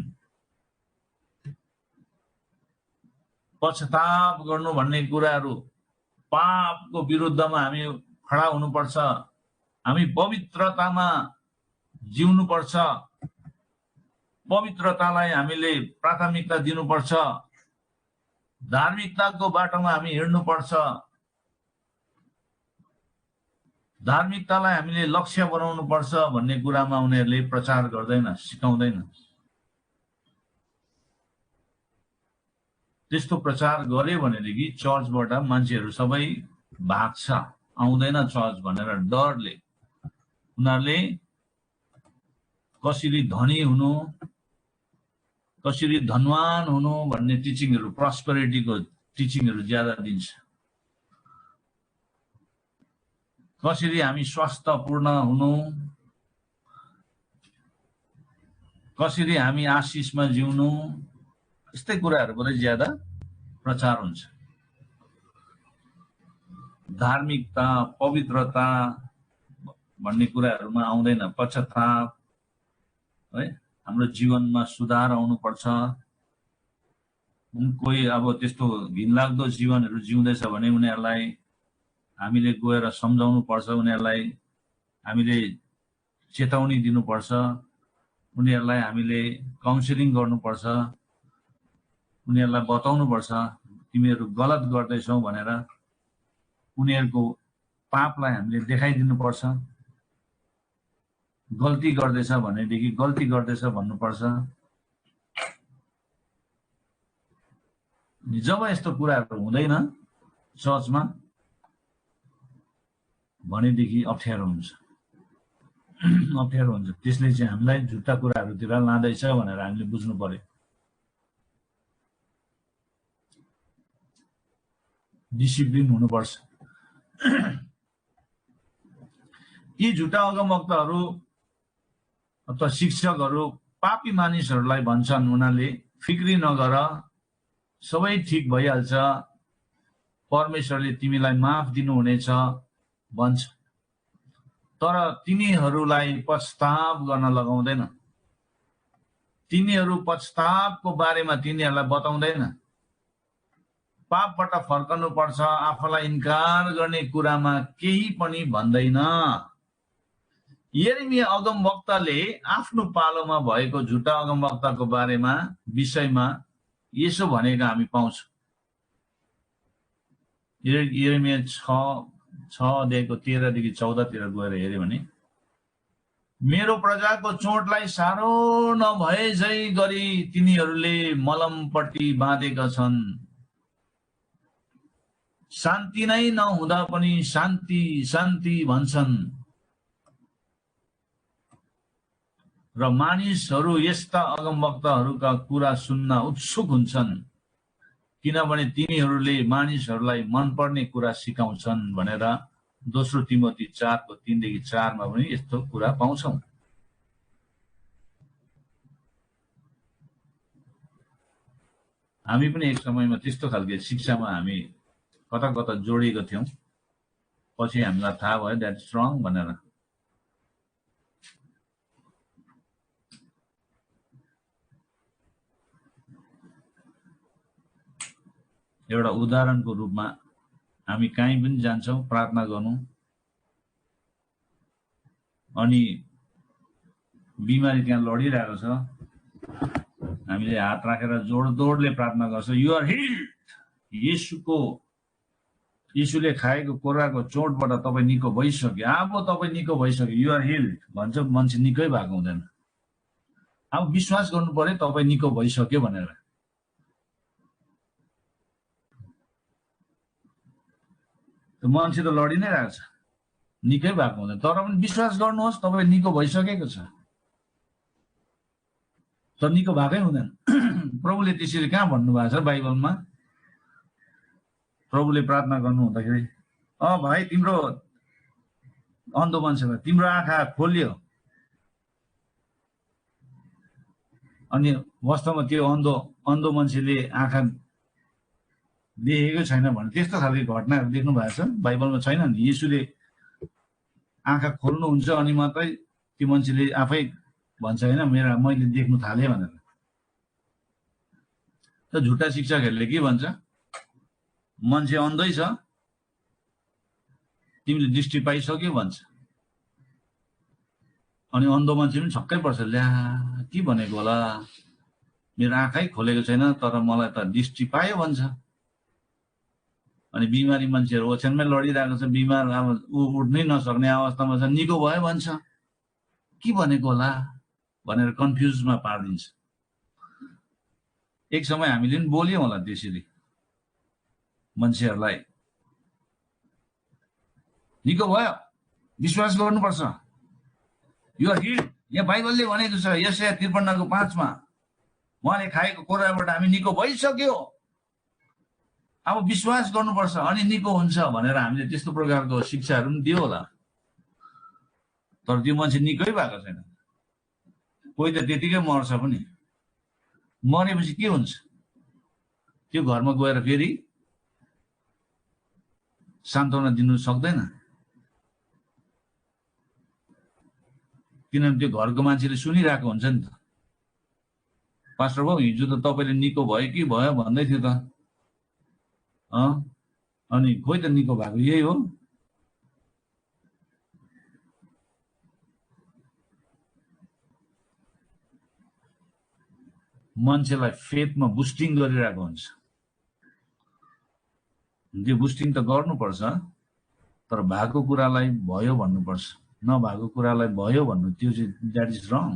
पश्चाताप गर्नु भन्ने कुराहरू, पापको विरुद्धमा हामी खडा हुनुपर्छ, हामी पवित्रतामा जिउनुपर्छ, पवित्रतालाई हामीले प्राथमिकता दिनुपर्छ, धार्मिकताको बाटोमा हामी हिँड्नुपर्छ, धार्मिकतालाई हामीले लक्ष्य बनाउनुपर्छ भन्ने कुरामा उनीहरूले प्रचार गर्दैन, सिकाउँदैन। त्यस्तो प्रचार गरे भनेदेखि चर्चबाट मान्छेहरू सबै भाग्छ, आउँदैन चर्च भनेर डरले। उनीहरूले कसरी धनी हुनु, कसरी धनवान हुनु भन्ने टिचिङहरू, प्रस्पेरिटीको टिचिङहरू ज्यादा दिन्छ। कसरी हामी स्वास्थ्यपूर्ण हुनु, कसरी हामी आशिषमा जिउनु, यस्तै कुराहरूबाट ज्यादा प्रचार हुन्छ। धार्मिकता, पवित्रता भन्ने कुराहरूमा आउँदैन। पश्चाताप है, हाम्रो जीवनमा सुधार आउनुपर्छ। कोही अब त्यस्तो घिनलाग्दो जीवनहरू जिउँदैछ भने उनीहरूलाई हामीले गएर सम्झाउनु पर्छ, उनीहरूलाई हामीले चेतावनी दिनुपर्छ, उनीहरूलाई हामीले काउन्सिलिङ गर्नुपर्छ, उनीहरूलाई बताउनुपर्छ तिमीहरू गलत गर्दैछौ भनेर। उनीहरूको पापलाई हामीले देखाइदिनुपर्छ। गल्ती गर्दैछ भनेदेखि गल्ती गर्दैछ भन्नुपर्छ। जब यस्तो कुराहरू हुँदैन चर्चमा भनेदेखि अप्ठ्यारो हुन्छ, अप्ठ्यारो हुन्छ। त्यसले चाहिँ हामीलाई झुट्टा कुराहरूतिर लाँदैछ भनेर हामीले बुझ्नु पर्यो। डिसिप्लिन हुनुपर्छ। यी झुटा अगमवक्ताहरू अथवा शिक्षकहरू पापी मानिसहरूलाई भन्छन्, उनीहरूले फिक्री नगर, सबै ठिक भइहाल्छ, परमेश्वरले तिमीलाई माफ दिनुहुनेछ भन्छ, तर तिनीहरूलाई पश्चाताप गर्न लगाउँदैन। तिनीहरू पश्चातापको बारेमा तिनीहरूलाई बताउँदैन। पापबाट फर्कनु पर्छ, आफूलाई इन्कार गर्ने कुरामा केही पनि भन्दैन। यिर्मया अगमवक्ताले आफ्नो पालोमा भएको झुटा अगमवक्ताको बारेमा विषयमा यसो भनेको हामी पाउँछौँ। यिर्मया 6:13 देखि 14 गएर हेर्यो भने, मेरो प्रजाको चोटलाई साह्रो नभए झै गरी तिनीहरूले मलमपट्टी बाँधेका छन्। शान्ति नै नहुँदा पनि शान्ति शान्ति भन्छन् र मानिसहरू यस्ता अगमवक्ताहरूका कुरा सुन्न उत्सुक हुन्छन्, किनभने तिनीहरूले मानिसहरूलाई मनपर्ने कुरा सिकाउँछन् भनेर 2 तिमोथी 4:3 देखि 4 पनि यस्तो कुरा पाउँछौँ। हामी पनि एक समयमा त्यस्तो खालको शिक्षामा हामी कता कता जोडिएको थियौं, पछि हामीलाई थाहा भयो द्याट इज रङ भनेर। एउटा उदाहरणको रूपमा हामी कहीँ पनि जान्छौं प्रार्थना गर्नु, अनि बिमारी त्यहाँ लडिरहेको छ, हामीले हात राखेर जोडतोडले प्रार्थना गर्छौं, यु आर हिल्ड, यीशुले खाएको कोराको चोटबाट तपाईँ निको भइसक्यो, अब तपाईँ निको भइसक्यो, यु आर हिल्ड भन्छ, मान्छे निकै भएको हुँदैन। अब विश्वास गर्नु पर्यो तपाईँ निको भइसक्यो भनेर। मान्छे त लडी नै रहेको छ, निकै भएको हुँदैन, तर पनि विश्वास गर्नुहोस् तपाईँ निको भइसकेको छ, तर निको भएकै हुँदैन। प्रभुले त्यसरी कहाँ भन्नुभएको छ बाइबलमा? प्रभुले प्रार्थना गर्नु हुँदाखेरि, भाइ तिम्रो अन्धो मान्छेलाई तिम्रो आँखा खोलियो, अनि वास्तवमा त्यो अन्धो मान्छेले आँखा देखेको छैन भने त्यस्तो खालको घटनाहरू देख्नु भएको छ बाइबलमा? छैन नि। येशूले आँखा खोल्नुहुन्छ अनि मात्रै त्यो मान्छेले आफै भन्छ हैन मैले देख्नु थाले भनेर। त झुटा शिक्षकहरूले के भन्छ, मान्छे अन्धै छ तिमीले दृष्टि पाइसक्यो भन्छ, अनि अन्धो मान्छे पनि छक्कै पर्छ, ल्या के भनेको होला, मेरो आँखै खोलेको छैन तर मलाई त दृष्टि पायो भन्छ। अनि बिमारी मान्छेहरू ओछ्यानमै लडिरहेको छ, बिमार अब उठ्नै नसक्ने अवस्थामा छ, निको भयो भन्छ, के भनेको होला भनेर कन्फ्युजमा पारिदिन्छ। एक समय हामीले पनि बोल्यौं होला त्यसरी मान्छेहरूलाई, निको भयो विश्वास गर्नुपर्छ, यो हिल यहाँ बाइबलले भनेको छ यशाया 53:5 मा, उहाँले खाएको कोराबाट हामी निको भइसक्यो, अब विश्वास गर्नुपर्छ अनि निको हुन्छ भनेर हामीले त्यस्तो प्रकारको शिक्षाहरू पनि दियो होला। तर त्यो मान्छे निकै भएको छैन, कोही त त्यतिकै मर्छ पनि। मरेपछि के हुन्छ? त्यो घरमा गएर फेरि सान्त्वना दिनु सक्दैन, किनभने त्यो घरको मान्छेले सुनिरहेको हुन्छ नि त, पास्टर बाबु हिजो त तपाईले निको भयो कि भयो भन्दै थियो त, अनि खोइ त निको भएको यही हो। मान्छेलाई फेथमा बुस्टिङ गरिरहेको हुन्छ, त्यो बुस्टिङ त गर्नुपर्छ, तर भएको कुरालाई भयो भन्नुपर्छ, नभएको कुरालाई भयो भन्नु त्यो चाहिँ द्याट इज रङ।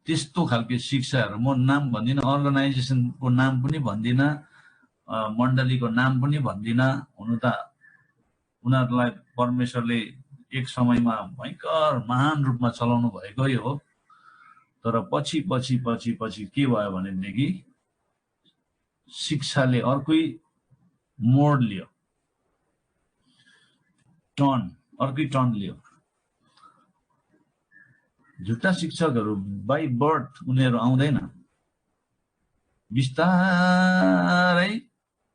त्यस्तो खालको शिक्षाहरू म नाम भन्दिनँ, अर्गनाइजेसनको नाम पनि भन्दिनँ, मण्डलीको नाम पनि भन्दिनँ, हुनु त उनीहरूलाई परमेश्वरले एक समयमा भयङ्कर महान रूपमा चलाउनु भएकै हो, तर पछि पछि पछि पछि के भयो भनेदेखि शिक्षाले अर्कै मोड लियो, अर्कै टर्न लियो। झुट्टा शिक्षकहरू बाई बर्थ उनीहरू आउँदैन, बिस्तारै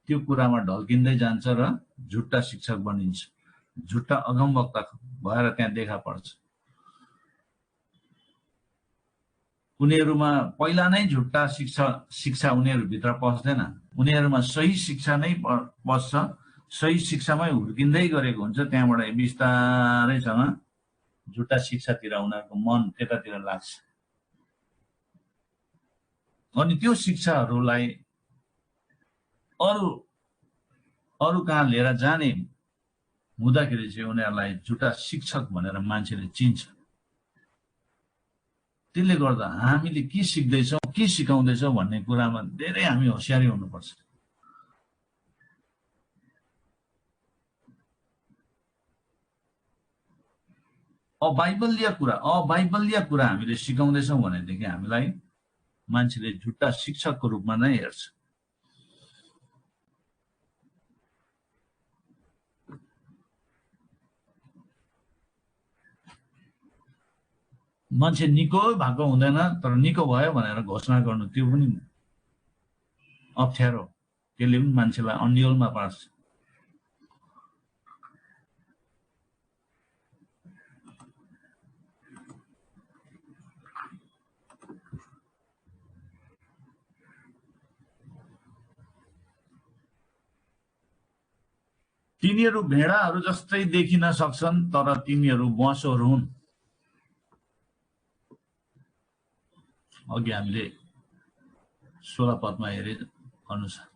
त्यो कुरामा ढल्किँदै जान्छ र झुट्टा शिक्षक बनिन्छ, झुट्टा अगमवक्ता भएर त्यहाँ देखा पर्छ। उनीहरूमा पहिला नै झुट्टा शिक्षा उनीहरूभित्र पस्दैन, उनीहरूमा सही शिक्षा नै पस्छ, सही शिक्षामै हुर्किँदै गरेको हुन्छ, त्यहाँबाट बिस्तारैसँग झुट्टा शिक्षातिर उनीहरूको मन त्यतातिर लाग्छ। अनि त्यो शिक्षाहरूलाई अरू कहाँ लिएर जाने हुँदाखेरि चाहिँ उनीहरूलाई झुट्टा शिक्षक भनेर मान्छेले चिन्छ। त्यसले गर्दा हामीले के सिक्दैछौँ, के सिकाउँदैछौँ भन्ने कुरामा धेरै हामी होशियारी हुनुपर्छ। अबाइबलीय कुरा हामीले सिकाउँदैछौँ भनेदेखि हामीलाई मान्छेले झुट्टा शिक्षकको रूपमा नै हेर्छ। मान्छे निको भएको हुँदैन, तर निको भयो भनेर घोषणा गर्नु त्यो पनि अप्ठ्यारो, त्यसले पनि मान्छेलाई अन्यलमा पार्छ। तिनीहरू भेडाहरू जस्तै देखिन सक्छन् तर तिनीहरू बसोहरू हुन्। अघि हामीले 16 पदमा हेरे अनुसार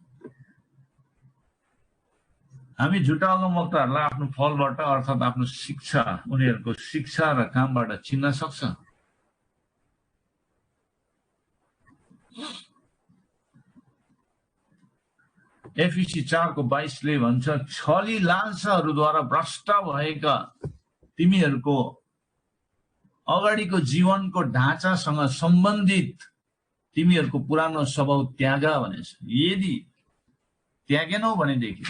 हामी झुटा अगमवक्ताहरूलाई आफ्नो फलबाट अर्थात् आफ्नो शिक्षा, उनीहरूको शिक्षा र कामबाट चिन्न सक्छ। एफिसी 4:22 ले भन्छ, छली लालसाहरूद्वारा भ्रष्ट भएका तिमीहरूको अगाडिको जीवनको ढाँचासँग सम्बन्धित तिमीहरूको पुरानो स्वभाव त्याग भनेछ। यदि त्यागेनौ भनेदेखि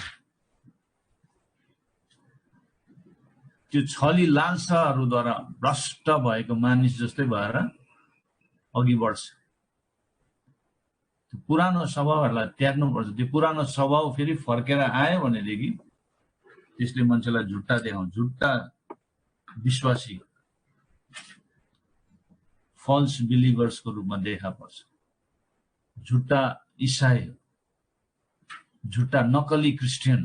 त्यो छली लालसाहरूद्वारा भ्रष्ट भएको मानिस जस्तै भएर अघि बढ्छ। पुरानो स्वभावहरूलाई त्याग्नुपर्छ। त्यो पुरानो स्वभाव फेरि फर्केर आयो भनेदेखि त्यसले मान्छेलाई झुट्टा देखाउँछ। झुट्टा विश्वासी, फल्स बिलिभर्सको रूपमा देखा पर्छ। झुट्टा इसाई, झुट्टा नकली क्रिस्चियन,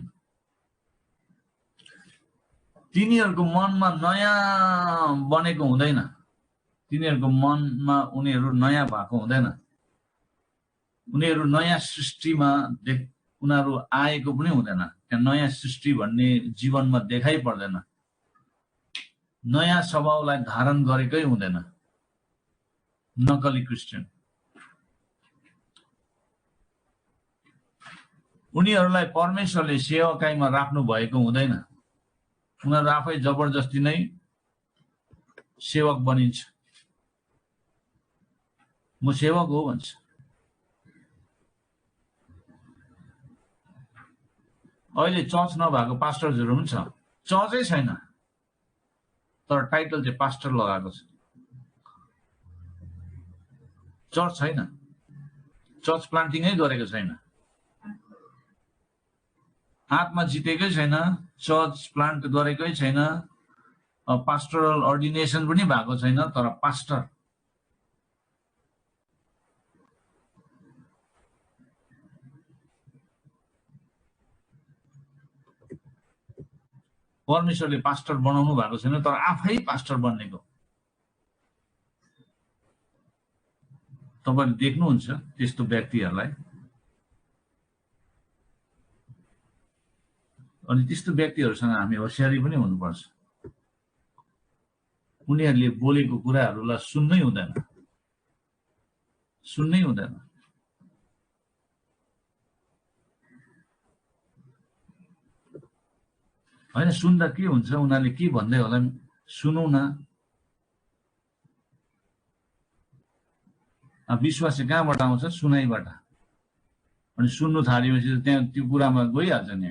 तिनीहरूको मनमा नयाँ बनेको हुँदैन। तिनीहरूको मनमा उनीहरू नयाँ भएको हुँदैन। उनीहरू नयाँ सृष्टिमा उनीहरू आएको पनि हुँदैन। त्यहाँ नयाँ सृष्टि भन्ने जीवनमा देखाइ पर्दैन। नयाँ स्वभावलाई धारण गरेकै हुँदैन। नकली क्रिस्चियन उनीहरूलाई परमेश्वरले सेवकाईमा राख्नु भएको हुँदैन। उनीहरू आफै जबरजस्ती नै सेवक बनिन्छ। म सेवक हो भन्छ। अहिले चर्च नभएको पास्टर्सहरू पनि छ। चर्चै छैन तर टाइटल चाहिँ पास्टर लगाएको छ। चर्च छैन, चर्च प्लान्टिङै गरेको छैन, आत्मा जितेकै छैन, चर्च प्लान्ट गरेकै छैन, पास्टरल अर्डिनेसन पनि भएको छैन, तर पास्टर परमेश्वरले पास्टर बनाउनु भएको छैन, तर आफै पास्टर बन्नेको तपाईले देख्नुहुन्छ त्यस्तो व्यक्तिहरूलाई। अनि त्यस्तो व्यक्तिहरूसँग हामी होशियारी पनि हुनुपर्छ। उनीहरूले बोलेको कुराहरूलाई सुन्नै हुँदैन। हैन, सुन्दा के हुन्छ, उनीहरूले के भन्दै होला सुनौ न। विश्वास कहाँबाट आउँछ? सुनाइबाट। अनि सुन्नु थालेपछि त्यहाँ त्यो कुरामा गइहाल्छ नि।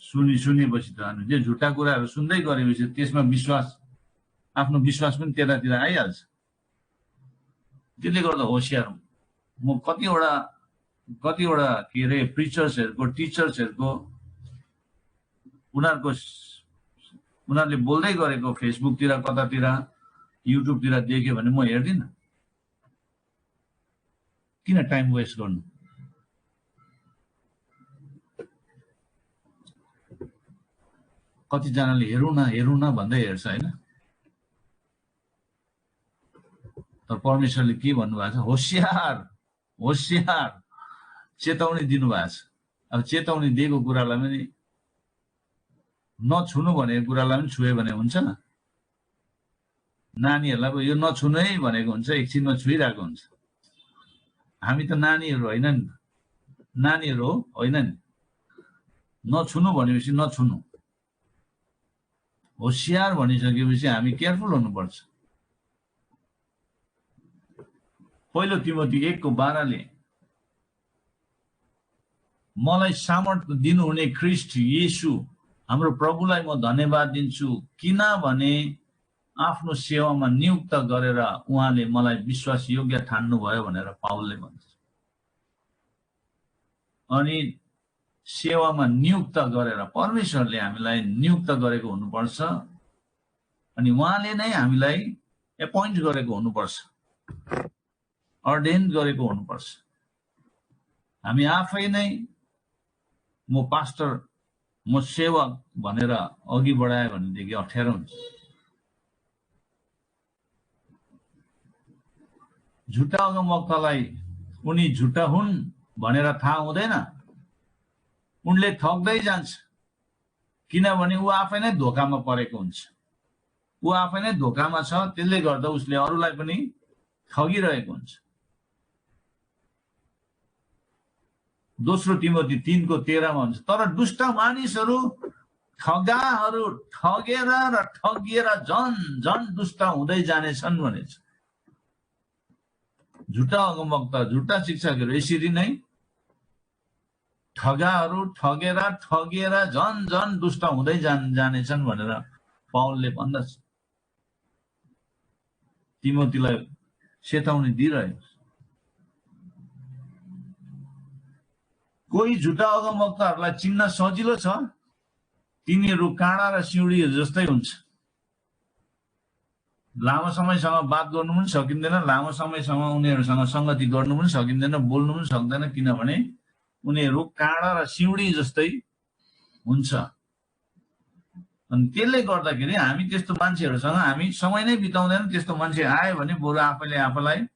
सुनेपछि त अनि त्यो झुट्टा कुराहरू सुन्दै गरेपछि त्यसमा विश्वास, आफ्नो विश्वास पनि त्यतातिर आइहाल्छ। त्यसले गर्दा होशियार हुँ। म कतिवटा के अरे प्रिचर्सहरूको, टिचर्सहरूको उनीहरूले बोल्दै गरेको फेसबुकतिर, कतातिर, युट्युबतिर देख्यो भने म हेर्दिनँ। किन टाइम वेस्ट गर्नु? कतिजनाले हेरौँ न भन्दै हेर्छ हैन। तर परमेश्वरले के भन्नुभएको छ? होशियार चेतावनी दिनुभएको छ। अब चेतावनी दिएको कुरालाई पनि नछुनु भनेको कुरालाई पनि छुए भने हुन्छ। नानीहरूलाई अब यो नछुनु है भनेको हुन्छ, एकछिनमा छुइरहेको हुन्छ। हामी त नानीहरू होइन नि, नानीहरू होइन नि। नछुनु भनेपछि नछुनु। होशियार भनिसकेपछि हामी केयरफुल हुनुपर्छ। पहिलो तिमोथी 1:12 ले मलाई सामर्थ्य दिनुहुने ख्रीष्ट येशू हाम्रो प्रभुलाई म धन्यवाद दिन्छु, किनभने आफ्नो सेवामा नियुक्त गरेर उहाँले मलाई विश्वास योग्य ठान्नु भयो भनेर पाउलले भन्छ। अनि सेवामा नियुक्त गरेर परमेश्वरले हामीलाई नियुक्त गरेको हुनुपर्छ अनि उहाँले नै हामीलाई एपोइन्ट गरेको हुनुपर्छ, अर्डेन गरेको हुनुपर्छ। हामी आफै नै म पास्टर म सेवक भनेर अघि बढायो भनेदेखि अप्ठ्यारो हुन्छ। झुटा अगमवक्तालाई उनी झुटा हुन् भनेर थाहा हुँदैन, उनले ठग्दै जान्छ, किनभने ऊ आफै नै धोकामा परेको हुन्छ। ऊ आफै नै धोकामा छ, त्यसले गर्दा उसले अरूलाई पनि ठगिरहेको हुन्छ। दोस्रो तिमोथी 3:13 मा भन्छ, तर दुष्ट मानिसहरू ठगाहरू ठगेर र ठगिएर झन दुष्ट हुँदै जानेछन् भनेछ। झुटा अगमवक्ता झुटा शिक्षकहरू यसरी नै ठगाहरू ठगेर ठगिएर झन दुष्ट हुँदै जानेछन् भनेर पाउलले भन्दछ। तिमोथीलाई चेतावनी दिइरहेको छ। कोही झुटा अगमवक्ताहरूलाई चिन्न सजिलो छ, तिनीहरू काँडा र सिउँडीहरू जस्तै हुन्छ। लामो समयसम्म बात गर्नु पनि सकिँदैन, लामो समयसम्म उनीहरूसँग संगति गर्नु पनि सकिँदैन, बोल्नु पनि सक्दैन, किनभने उनीहरू काँडा र सिउँडी जस्तै हुन्छ। अनि त्यसले गर्दाखेरि हामी त्यस्तो मान्छेहरूसँग हामी समय नै बिताउँदैन। त्यस्तो मान्छे आयो भने बरु आफैले आफैलाई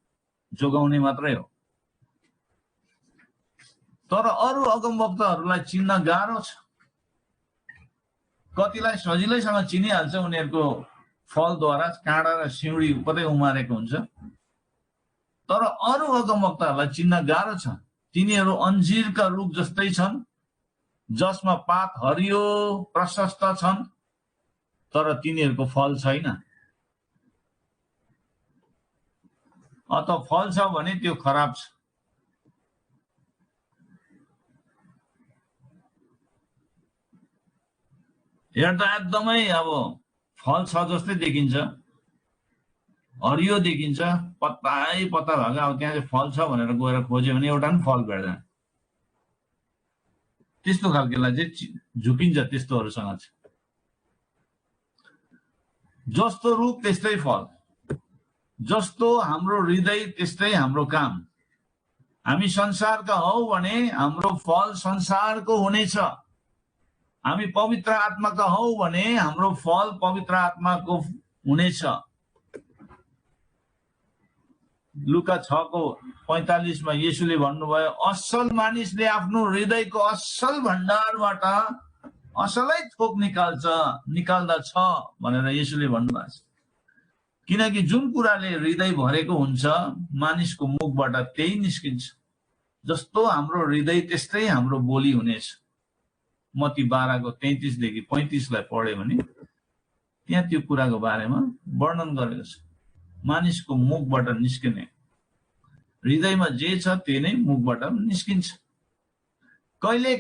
जोगाउने मात्रै हो। तर अरू अगमवक्ताहरूलाई चिन्न गाह्रो छ। कतिलाई सजिलैसँग चिनिहाल्छ, उनीहरूको फलद्वारा काँडा र सिउँडी कतै उमारेको हुन्छ। तर अरू अगमवक्ताहरूलाई चिन्न गाह्रो छ। तिनीहरू अन्जीरका रुख जस्तै छन्, जसमा पात हरियो प्रशस्त छन्, तर तिनीहरूको फल छैन। अत फल छ भने त्यो खराब छ। हेर्दा एकदमै अब फल छ जस्तै देखिन्छ, हरियो देखिन्छ, पत्तै पत्ता भएको। अब त्यहाँ चाहिँ फल छ भनेर गएर खोज्यो भने एउटा पनि फल भेट्दैन। त्यस्तो खालकेलाई चाहिँ झुकिन्छ त्यस्तोहरूसँग चाहिँ। जस्तो रुख त्यस्तै फल, जस्तो हाम्रो हृदय त्यस्तै हाम्रो काम। हामी संसारका हौ भने हाम्रो फल संसारको हुनेछ। हामी पवित्र आत्माका हौ भने हाम्रो फल पवित्र आत्माको हुनेछ। लुका 6:45 मा येशूले भन्नुभयो, असल मानिसले आफ्नो हृदयको असल भण्डारबाट असलै थोक निकाल्दछ भनेर येशूले भन्नुभएको छ। किनकि जुन कुराले हृदय भरेको हुन्छ मानिसको मुखबाट त्यही निस्किन्छ। जस्तो हाम्रो हृदय त्यस्तै हाम्रो बोली हुनेछ। मत्ती 12:33 देखि 35 लाई पढ्यो भने त्यहाँ त्यो कुराको बारेमा वर्णन गरेको छ। मानिसको मुखबाट निस्किने, हृदयमा जे छ त्यही नै मुखबाट निस्किन्छ। कहिले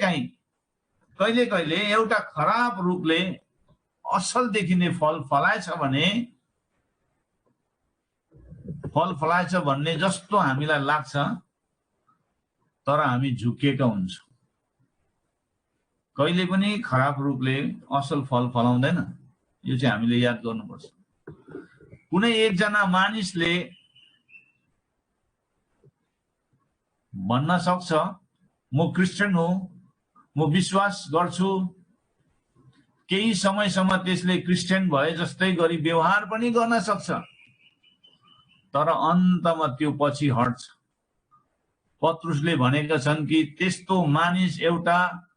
एउटा खराब रुखले असल देखिने फल फलाएछ भन्ने जस्तो हामीलाई लाग्छ, तर हामी झुकिएका हुन्छौँ। कहिले पनि खराब रुखले असल फल फलाउँदैन। यो चाहिँ हामीले याद गर्नुपर्छ। कुनै एकजना मानिसले भन्न सक्छ, म क्रिस्चियन हो, म विश्वास गर्छु। केही समयसम्म त्यसले क्रिस्चियन भए जस्तै गरी व्यवहार पनि गर्न सक्छ, तर अन्तमा त्यो पछि हट्छ। पत्रुसले भनेका छन् कि त्यस्तो मानिस एउटा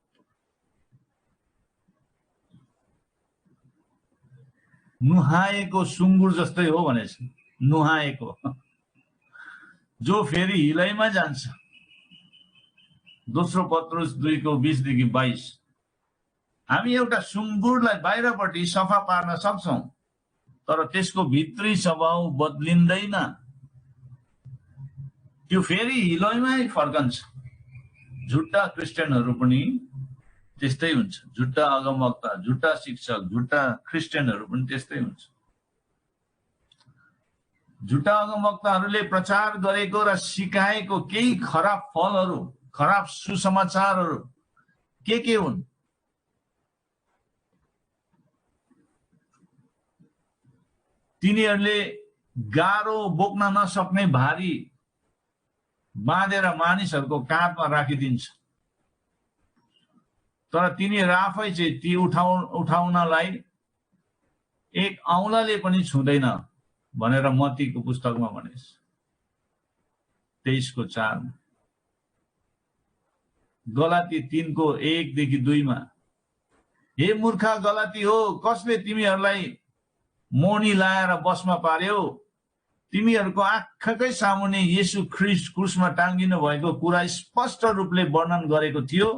नुहाएको सुँगुर जस्तै हो भनेछ। नुहाएको जो फेरि हिलैमा जान्छ। दोस्रो पत्रुस 2:20 देखि 22। हामी एउटा सुँगुरलाई बाहिरपट्टि सफा पार्न सक्छौं, तर त्यसको भित्री स्वभाव बदलिँदैन। त्यो फेरि हिलैमै फर्कन्छ। झुट्टा क्रिस्चियनहरू पनि त्यस्तै हुन्छ। झुट्टा अगमवक्ता, झुट्टा शिक्षक, झुट्टा क्रिस्चियनहरू पनि त्यस्तै हुन्छ। झुट्टा अगमवक्ताहरूले प्रचार गरेको र सिकाएको केही खराब फलहरू खराब सुसमाचारहरू के हुन्? तिनीहरूले गाह्रो बोक्न नसक्ने भारी बाँधेर मानिसहरूको काँधमा राखिदिन्छ, तर तिनीहरू आफै चाहिँ ती उठाउनलाई एक औँलाले पनि छुँदैन भनेर मत्तीको पुस्तकमा भनेछ 23:4। गलाती 3:1-2 मा, हे मूर्ख गलाती हो, कसले तिमीहरूलाई मोनी लाएर बसमा पार्यो? तिमीहरूको आँखाकै सामुन्ने येशू ख्रीष्ट क्रुसमा टाङ्गिनु भएको कुरा स्पष्ट रूपले वर्णन गरेको थियो।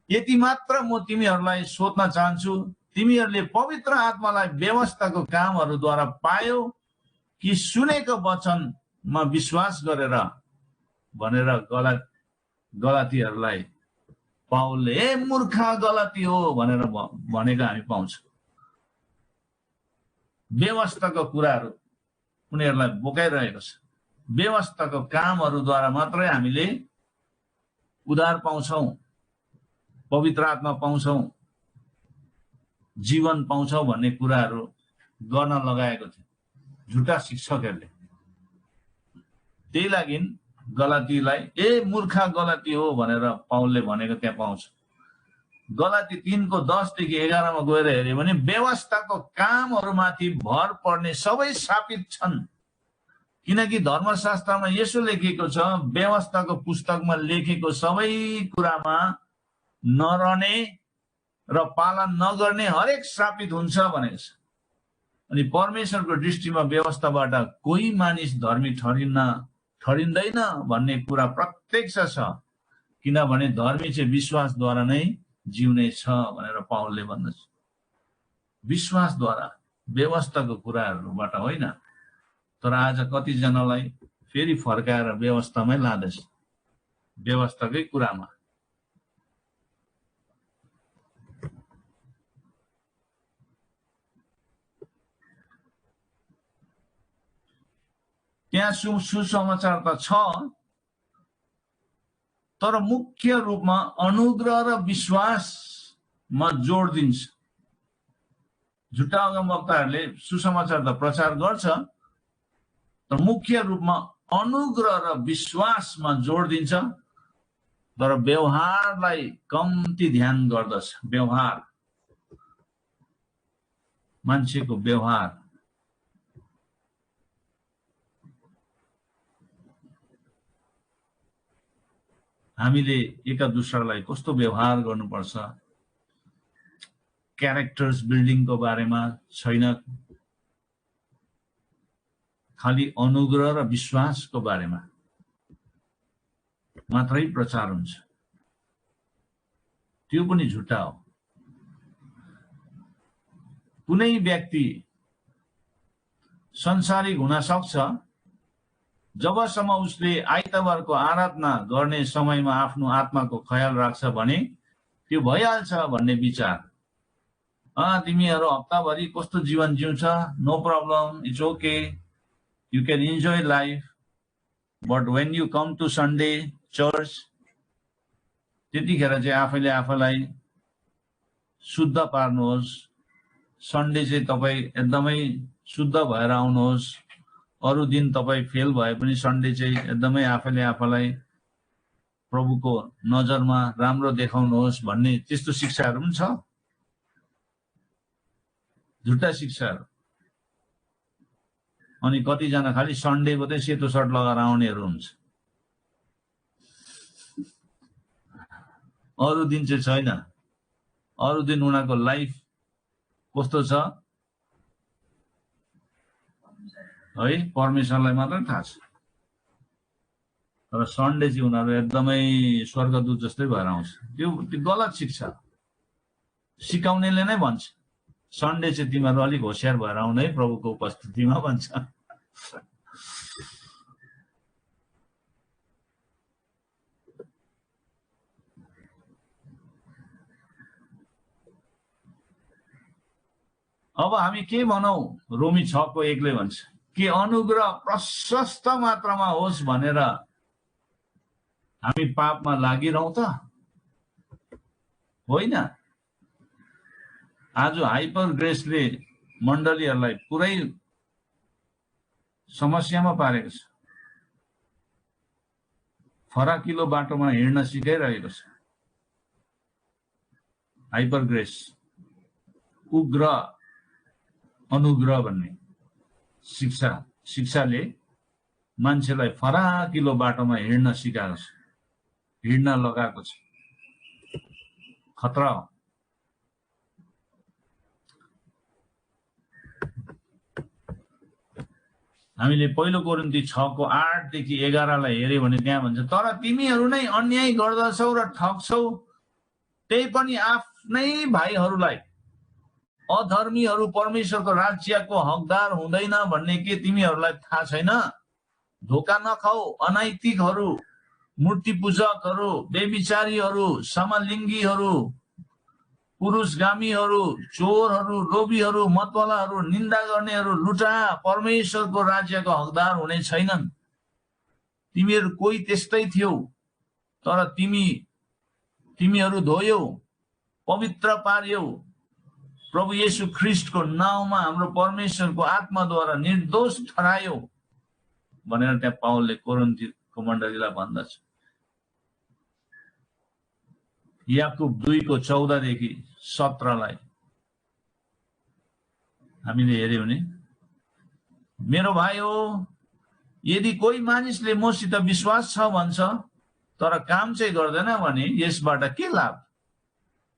यति मात्र म तिमीहरूलाई सोध्न चाहन्छु, तिमीहरूले पवित्र आत्मालाई व्यवस्थाको कामहरूद्वारा पायो कि सुनेको वचनमा विश्वास गरेर भनेर गलातीहरूलाई पाउलले ए मूर्ख गलाती हो भनेर भनेको हामी पाउँछौँ। व्यवस्थाको कुराहरू उनीहरूलाई बोकाइरहेको छ। व्यवस्थाको कामहरूद्वारा मात्रै हामीले उद्धार पाउँछौँ, पवित्र आत्मा पाउँछौँ, जीवन पाउँछौँ भन्ने कुराहरू गर्न लगाएको थियो झुटा शिक्षकहरूले। त्यही लागि गलातीलाई ए मूर्ख गलाती हो भनेर पाउलले भनेको त्यहाँ पाउँछ। गलाती 3:10-11 मा गएर हेर्यो भने व्यवस्थाको कामहरूमाथि भर पर्ने सबै शापित छन्, किनकि धर्मशास्त्रमा यसो लेखिएको छ, व्यवस्थाको पुस्तकमा लेखेको सबै कुरामा नरहने र पालन नगर्ने हरेक श्रापित हुन्छ भनेको छ। अनि परमेश्वरको दृष्टिमा व्यवस्थाबाट कोही मानिस धर्मी ठहरिँदैन भन्ने कुरा प्रत्यक्ष छ, किनभने धर्मी चाहिँ विश्वासद्वारा नै जिउने छ भनेर पाउलले भन्दछ। विश्वासद्वारा, व्यवस्थाको कुराहरूबाट होइन। तर आज कतिजनालाई फेरि फर्काएर व्यवस्थामै लाँदैछ, व्यवस्थाकै कुरामा। त्यहाँ सुसमाचार त छ, तर मुख्य रूपमा अनुग्रह र विश्वासमा जोड दिन्छ। झुटा अगमवक्ताहरूले सुसमाचार त प्रचार गर्छ, तर मुख्य रूपमा अनुग्रह र विश्वासमा जोड दिन्छ, तर व्यवहारलाई कम्ती ध्यान गर्दछ। व्यवहार, मान्छेको व्यवहार, हामीले एका दुसरालाई कस्तो व्यवहार गर्नुपर्छ, क्यारेक्टर्स बिल्डिङको बारेमा छैन, खालि अनुग्रह र विश्वासको बारेमा मात्रै प्रचार हुन्छ। त्यो पनि झुटा हो। कुनै व्यक्ति संसारिक हुन सक्छ जबसम्म उसले आइतबारको आराधना गर्ने समयमा आफ्नो आत्माको ख्याल राख्छ भने त्यो भइहाल्छ भन्ने विचार। तिमीहरू हप्ताभरि कस्तो जीवन जिउँछ, no problem, it's okay, you can enjoy life, but when you come to Sunday church, त्यतिखेर चाहिँ आफैले आफैलाई शुद्ध पार्नुहोस्। सन्डे चाहिँ तपाईँ एकदमै शुद्ध भएर आउनुहोस्। अरू दिन तपाईँ फेल भए पनि सन्डे चाहिँ एकदमै आफैले आफैलाई प्रभुको नजरमा राम्रो देखाउनुहोस् भन्ने त्यस्तो शिक्षाहरू पनि छ, झुटा शिक्षाहरू। अनि कतिजना खालि सन्डेको चाहिँ सेतो सर्ट लगाएर आउनेहरू हुन्छ, अरू दिन चाहिँ छैन। अरू दिन उनीहरूको लाइफ कस्तो छ है परमेश्वरलाई मात्र थाहा छ। तर सन्डे चाहिँ उनीहरू एकदमै स्वर्गदूत जस्तै भएर आउँछ। त्यो गलत शिक्षा। सिकाउनेले नै भन्छ सन्डे चाहिँ तिमीहरू अलिक होशियार भएर आउनु है प्रभुको उपस्थितिमा भन्छ। अब हामी के भनौं? रोमी 6:1 भन्छ कि अनुग्रह प्रशस्त मात्रामा होस् भनेर हामी पापमा लागिरहौँ त होइन। आज हाइपर ग्रेसले मण्डलीहरूलाई पुरै समस्यामा पारेको छ। फराकिलो बाटोमा हिँड्न सिकाइरहेको छ। हाइपर ग्रेस, उग्र अनुग्रह भन्ने शिक्षाले मान्छेलाई फराकिलो बाटोमा हिँड्न सिकाएको छ, हिँड्न लगाएको छ। खतरा हो। हामीले पहिलो कोरिन्थी 6:8 देखि 11 लाई हेर्यो भने त्यहाँ भन्छ, तर तिमीहरू नै अन्याय गर्दछौ र ठग्छौ, त्यही पनि आफ्नै भाइहरूलाई। अधर्मीहरू परमेश्वरको राज्यको हकदार हुँदैन भन्ने के तिमीहरूलाई थाहा छैन? धोका नखाऊ। अनैतिकहरू, मूर्ति पूजकहरू, व्यभिचारीहरू, समलिङ्गीहरू, पुरुषगामीहरू, चोरहरू, लोभीहरू, मतवालाहरू, निन्दा गर्नेहरू, लुटा परमेश्वरको राज्यको हकदार हुने छैनन्। तिमीहरू कोही त्यस्तै थियौ, तर तिमीहरू धोयौ, पवित्र पार्यौ, प्रभु येशू ख्रीष्टको नाउँमा हाम्रो परमेश्वरको आत्माद्वारा निर्दोष ठहरायो भनेर त्यहाँ पावलले कोरिन्थीको मण्डलीलाई भन्दछ। याकुब 2:14 देखि 17 लाई हामीले हेर्यो भने, मेरो भाइ हो, यदि कोही मानिसले मसित विश्वास छ भन्छ तर काम चाहिँ गर्दैन भने यसबाट के लाभ?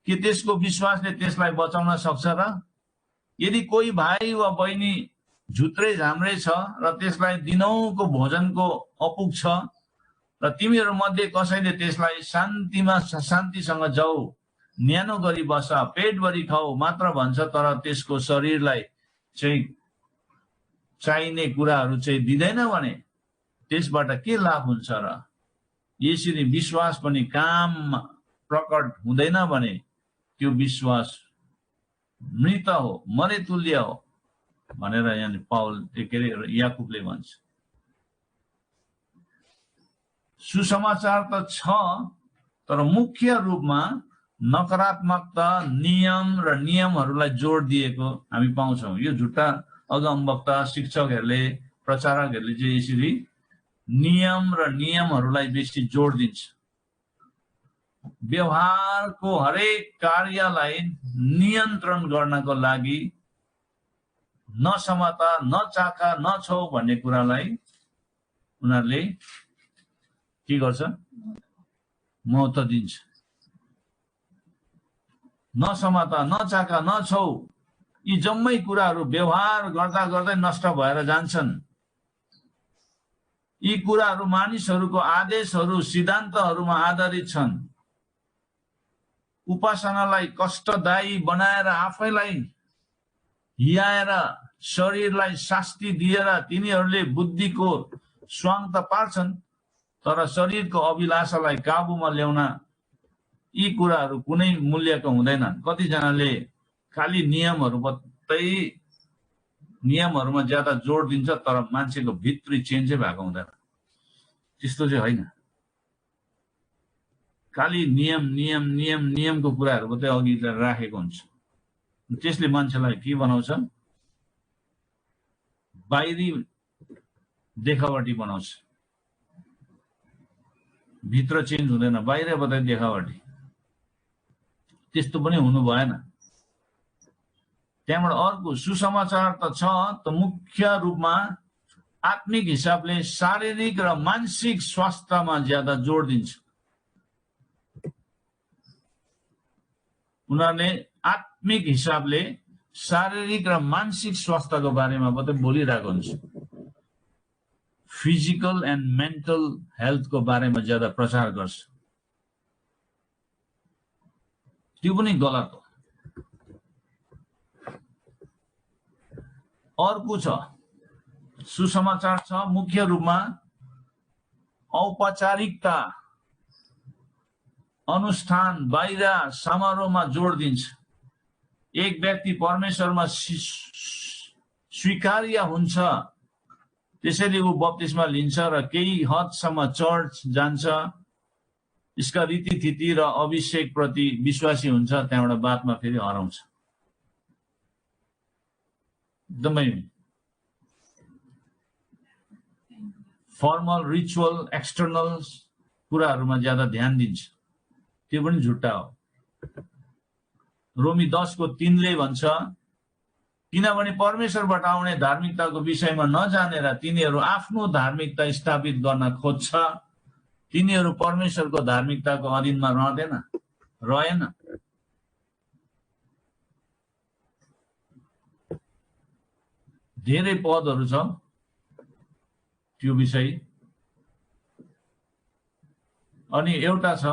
के त्यसको विश्वासले त्यसलाई बचाउन सक्छ र? यदि कोही भाइ वा बहिनी झुत्रे झाम्रे छ र त्यसलाई दिनौको भोजनको अपुग छ र तिमीहरू मध्ये कसैले त्यसलाई शान्तिसँग जाऊ, न्यानो गरी बस, पेटभरि खाऊ मात्र भन्छ, तर त्यसको शरीरलाई चाहिँ चाहिने कुराहरू चाहिँ दिँदैन भने त्यसबाट के लाभ हुन्छ र? यसरी विश्वास पनि काममा प्रकट हुँदैन भने त्यो विश्वास मृत हो, मरे तुल्य हो भनेर यहाँ पावल याकुबले भन्छ। सुसमाचार त छ, तर मुख्य रूपमा नकारात्मकता, नियम र नियमहरूलाई जोड दिएको हामी पाउँछौँ। यो झुट्टा अगमवक्ता, शिक्षकहरूले, प्रचारकहरूले चाहिँ यसरी नियम र नियमहरूलाई बेसी जोड दिन्छ। व्यवहारको हरेक कार्यलाई नियन्त्रण गर्नको लागि नसमाता, नचाखा, नछौ भन्ने कुरालाई उनीहरूले के गर्छ? महत्त्व दिन्छ। नसमाता, नचाखा, नछौ, यी जम्मै कुराहरू व्यवहार गर्दा गर्दै नष्ट भएर जान्छन्। यी कुराहरू मानिसहरूको आदेशहरू, सिद्धान्तहरूमा आधारित छन्। उपासनालाई कष्टदायी बनाएर आफैलाई हियाएर शरीरलाई शास्ति दिएर तिनीहरूले बुद्धिको स्वाङ त पार्छन्, तर शरीरको अभिलाषालाई काबुमा ल्याउन यी कुराहरू कुनै मूल्यको हुँदैनन्। कतिजनाले खालि नियमहरूमा ज्यादा जोड दिन्छ, तर मान्छेको भित्री चेन्जै भएको हुँदैन। त्यस्तो चाहिँ होइन। खालि नियमको कुराहरू मात्रै अघि राखेको हुन्छ। त्यसले मान्छेलाई के बनाउँछ? बाहिरी देखावटी बनाउँछ। भित्र चेन्ज हुँदैन, बाहिरबाट देखावटी। त्यस्तो पनि हुनु भएन। त्यहाँबाट अर्को सुसमाचार त छ, त मुख्य रूपमा आत्मिक हिसाबले शारीरिक र मानसिक स्वास्थ्यमा ज्यादा जोड दिन्छ। उनीहरूले आत्मिक हिसाबले शारीरिक र मानसिक स्वास्थ्यको बारेमा मात्रै बोलिरहेको हुन्छ। फिजिकल एन्ड मेन्टल हेल्थको बारेमा ज्यादा प्रचार गर्छ। त्यो पनि गलत हो। अर्को छ, सुसमाचार छ, मुख्य रूपमा औपचारिकता, अनुष्ठान, बाहिर समारोहमा जोड दिन्छ। एक व्यक्ति परमेश्वरमा स्वीकार्य हुन्छ, त्यसैले ऊ बप्तिस्मा लिन्छ र केही हदसम्म चर्च जान्छ यसका रीतिथिति र अभिषेक प्रति विश्वासी हुन्छ, त्यहाँबाट बादमा फेरि हराउँछ। एकदमै फर्मल रिचुअल एक्सटर्नल कुराहरूमा ज्यादा ध्यान दिन्छ, त्यो पनि झुट्टा हो। रोमी 10:3 ले भन्छ, किनभने परमेश्वरबाट आउने धार्मिकताको विषयमा नजानेर तिनीहरू आफ्नो धार्मिकता स्थापित गर्न खोज्छ, तिनीहरू परमेश्वरको धार्मिकताको अधीनमा रहेन। धेरै पदहरू छ त्यो विषय। अनि एउटा छ,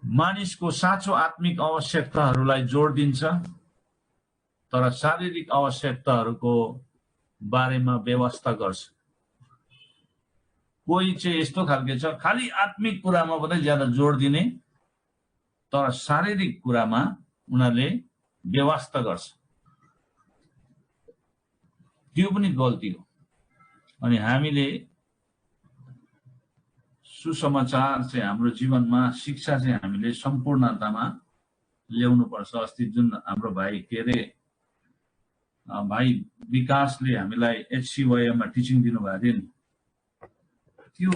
मानिसको साँचो आत्मिक आवश्यकताहरूलाई जोड दिन्छ तर शारीरिक आवश्यकताहरूको बारेमा व्यवस्था गर्छ। कोही चाहिँ यस्तो खालके छ, खाली आत्मिक कुरामा मात्रै ज्यादा जोड दिने तर शारीरिक कुरामा उनीहरूले व्यवस्था गर्छ, त्यो पनि गल्ती हो। अनि हामीले सुसमाचार चाहिँ हाम्रो जीवनमा, शिक्षा चाहिँ हामीले सम्पूर्णतामा ल्याउनु पर्छ। अस्ति जुन हाम्रो भाइ भाइ विकासले हामीलाई HCYM मा टिचिङ दिनुभएको थियो नि, त्यो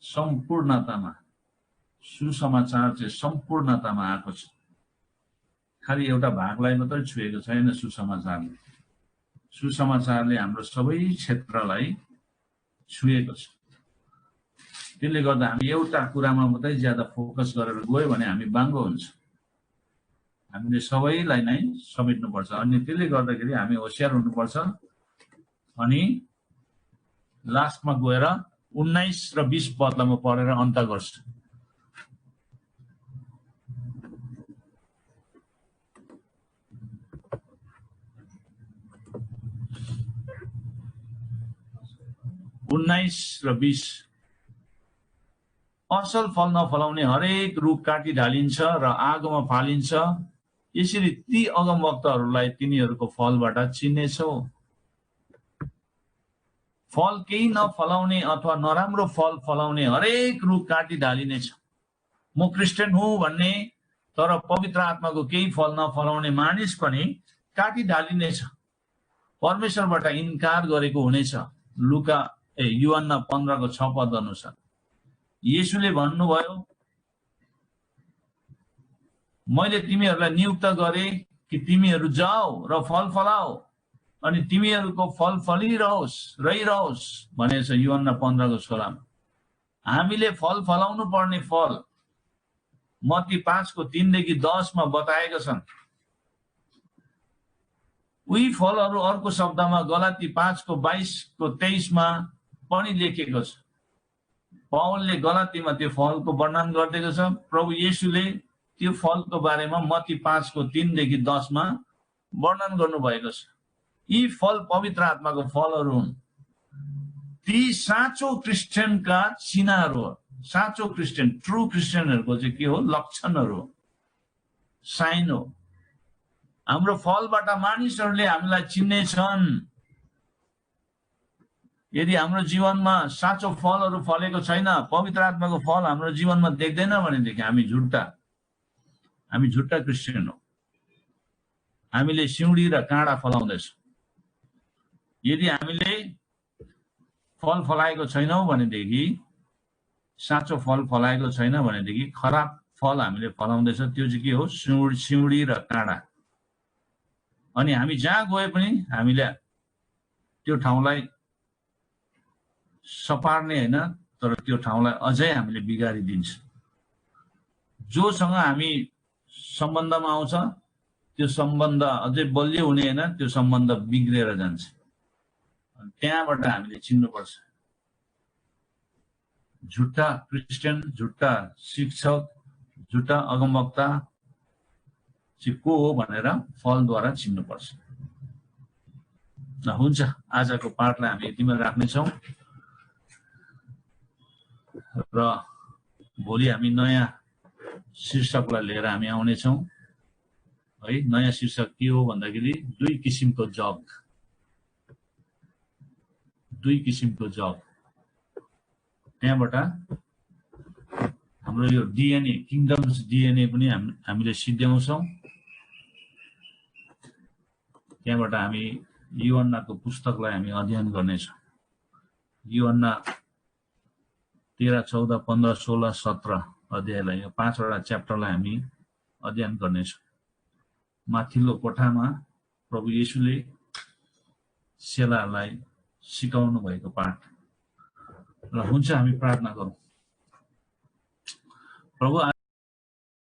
सम्पूर्णतामा, सुसमाचार चाहिँ सम्पूर्णतामा आएको छ। खालि एउटा भागलाई मात्रै छुएको छैन सुसमाचारले। सुसमाचारले हाम्रो सबै क्षेत्रलाई छुएको छ। त्यसले गर्दा हामी एउटा कुरामा मात्रै ज्यादा फोकस गरेर गयो भने हामी बाङ्गो हुन्छ। हामीले सबैलाई नै समेट्नुपर्छ। अनि त्यसले गर्दाखेरि हामी होशियार हुनुपर्छ। अनि लास्टमा गएर 19 र 20 पदलाई म पढेर अन्त गर्छु। असल फल नफलाउने हरेक रुख काटी ढालिन्छ र आगोमा फालिन्छ। यसरी ती अगमवक्ताहरूलाई तिनीहरूको फलबाट चिन्नेछौ। फल केही नफलाउने अथवा नराम्रो फल फलाउने हरेक रुख काटी ढालिनेछ। म क्रिस्चियन हुँ भन्ने तर पवित्र आत्माको केही फल नफलाउने मानिस पनि काटी ढालिनेछ, परमेश्वरबाट इन्कार गरेको हुनेछ। युहन्ना 15:6 पद अनुसार येशूले भन्नुभयो, मैले तिमीहरूलाई नियुक्त गरे कि तिमीहरू जाओ र फल फलाओ अनि तिमीहरूको फल रहिरहोस् भनेछ युहन्ना 15:16। हामीले फल फलाउनु पर्ने फल मत्ती 5:3-10 मा बताएका छन्। उही फलहरू अर्को शब्दमा गलाती 5:22-23 मा पनि लेखेको छ। पौलले गलातीमा त्यो फलको वर्णन गरिदिएको छ। प्रभु येशूले त्यो फलको बारेमा मत्ती 5:3-10 मा वर्णन गर्नुभएको छ। यी फल पवित्र आत्माको फलहरू हुन्। ती साँचो क्रिस्चियनका चिन्हहरू हो। साँचो क्रिस्चियन, ट्रु क्रिस्चियनहरूको चाहिँ के हो? लक्षणहरू हो, साइन हो। हाम्रो फलबाट मानिसहरूले हामीलाई चिन्नेछन्। यदि हाम्रो जीवनमा साँचो फलहरू फलेको छैन, पवित्र आत्माको फल हाम्रो जीवनमा देख्दैन भनेदेखि हामी झुट्टा क्रिस्चियन हो। हामीले सिउँडी र काँडा फलाउँदैछौँ। यदि हामीले फल फलाएको छैनौँ भनेदेखि, साँचो फल फलाएको छैन भनेदेखि खराब फल हामीले फलाउँदैछ। त्यो चाहिँ के हो? सिउँडी र काँडा। अनि हामी जहाँ गए पनि हामीले त्यो ठाउँलाई सपार्ने होइन, तर त्यो ठाउँलाई अझै हामीले बिगारिदिन्छ। जोसँग हामी सम्बन्धमा आउँछ त्यो सम्बन्ध अझै बलियो हुने होइन, त्यो सम्बन्ध बिग्रेर जान्छ। त्यहाँबाट हामीले चिन्नुपर्छ झुट्टा क्रिस्चियन, झुट्टा शिक्षक, झुट्टा अगमवक्ता चाहिँ को हो भनेर फलद्वारा चिन्नुपर्छ। हुन्छ, आजको पाठलाई हामी यतिमा राख्नेछौँ र भोलि हामी नयाँ शीर्षकलाई लिएर हामी आउनेछौँ है। नयाँ शीर्षक के हो भन्दाखेरि दुई किसिमको जग। त्यहाँबाट हाम्रो यो डीएनए किङडम्स डीएनए पनि हामीले सिद्ध्याउँछौं। त्यहाँबाट हामी यूहन्नाको पुस्तकलाई हामी अध्ययन गर्नेछौं। यूहन्ना 13, 14, 15, 16, 17 अध्यायलाई, यो 5 वटा च्याप्टरलाई हामी अध्ययन गर्नेछौं। माथिल्लो कोठामा प्रभु येशूले चेलाहरूलाई सिकाउनु भएको पाठ। र हुन्छ हामी प्रार्थना गरौँ। प्रभु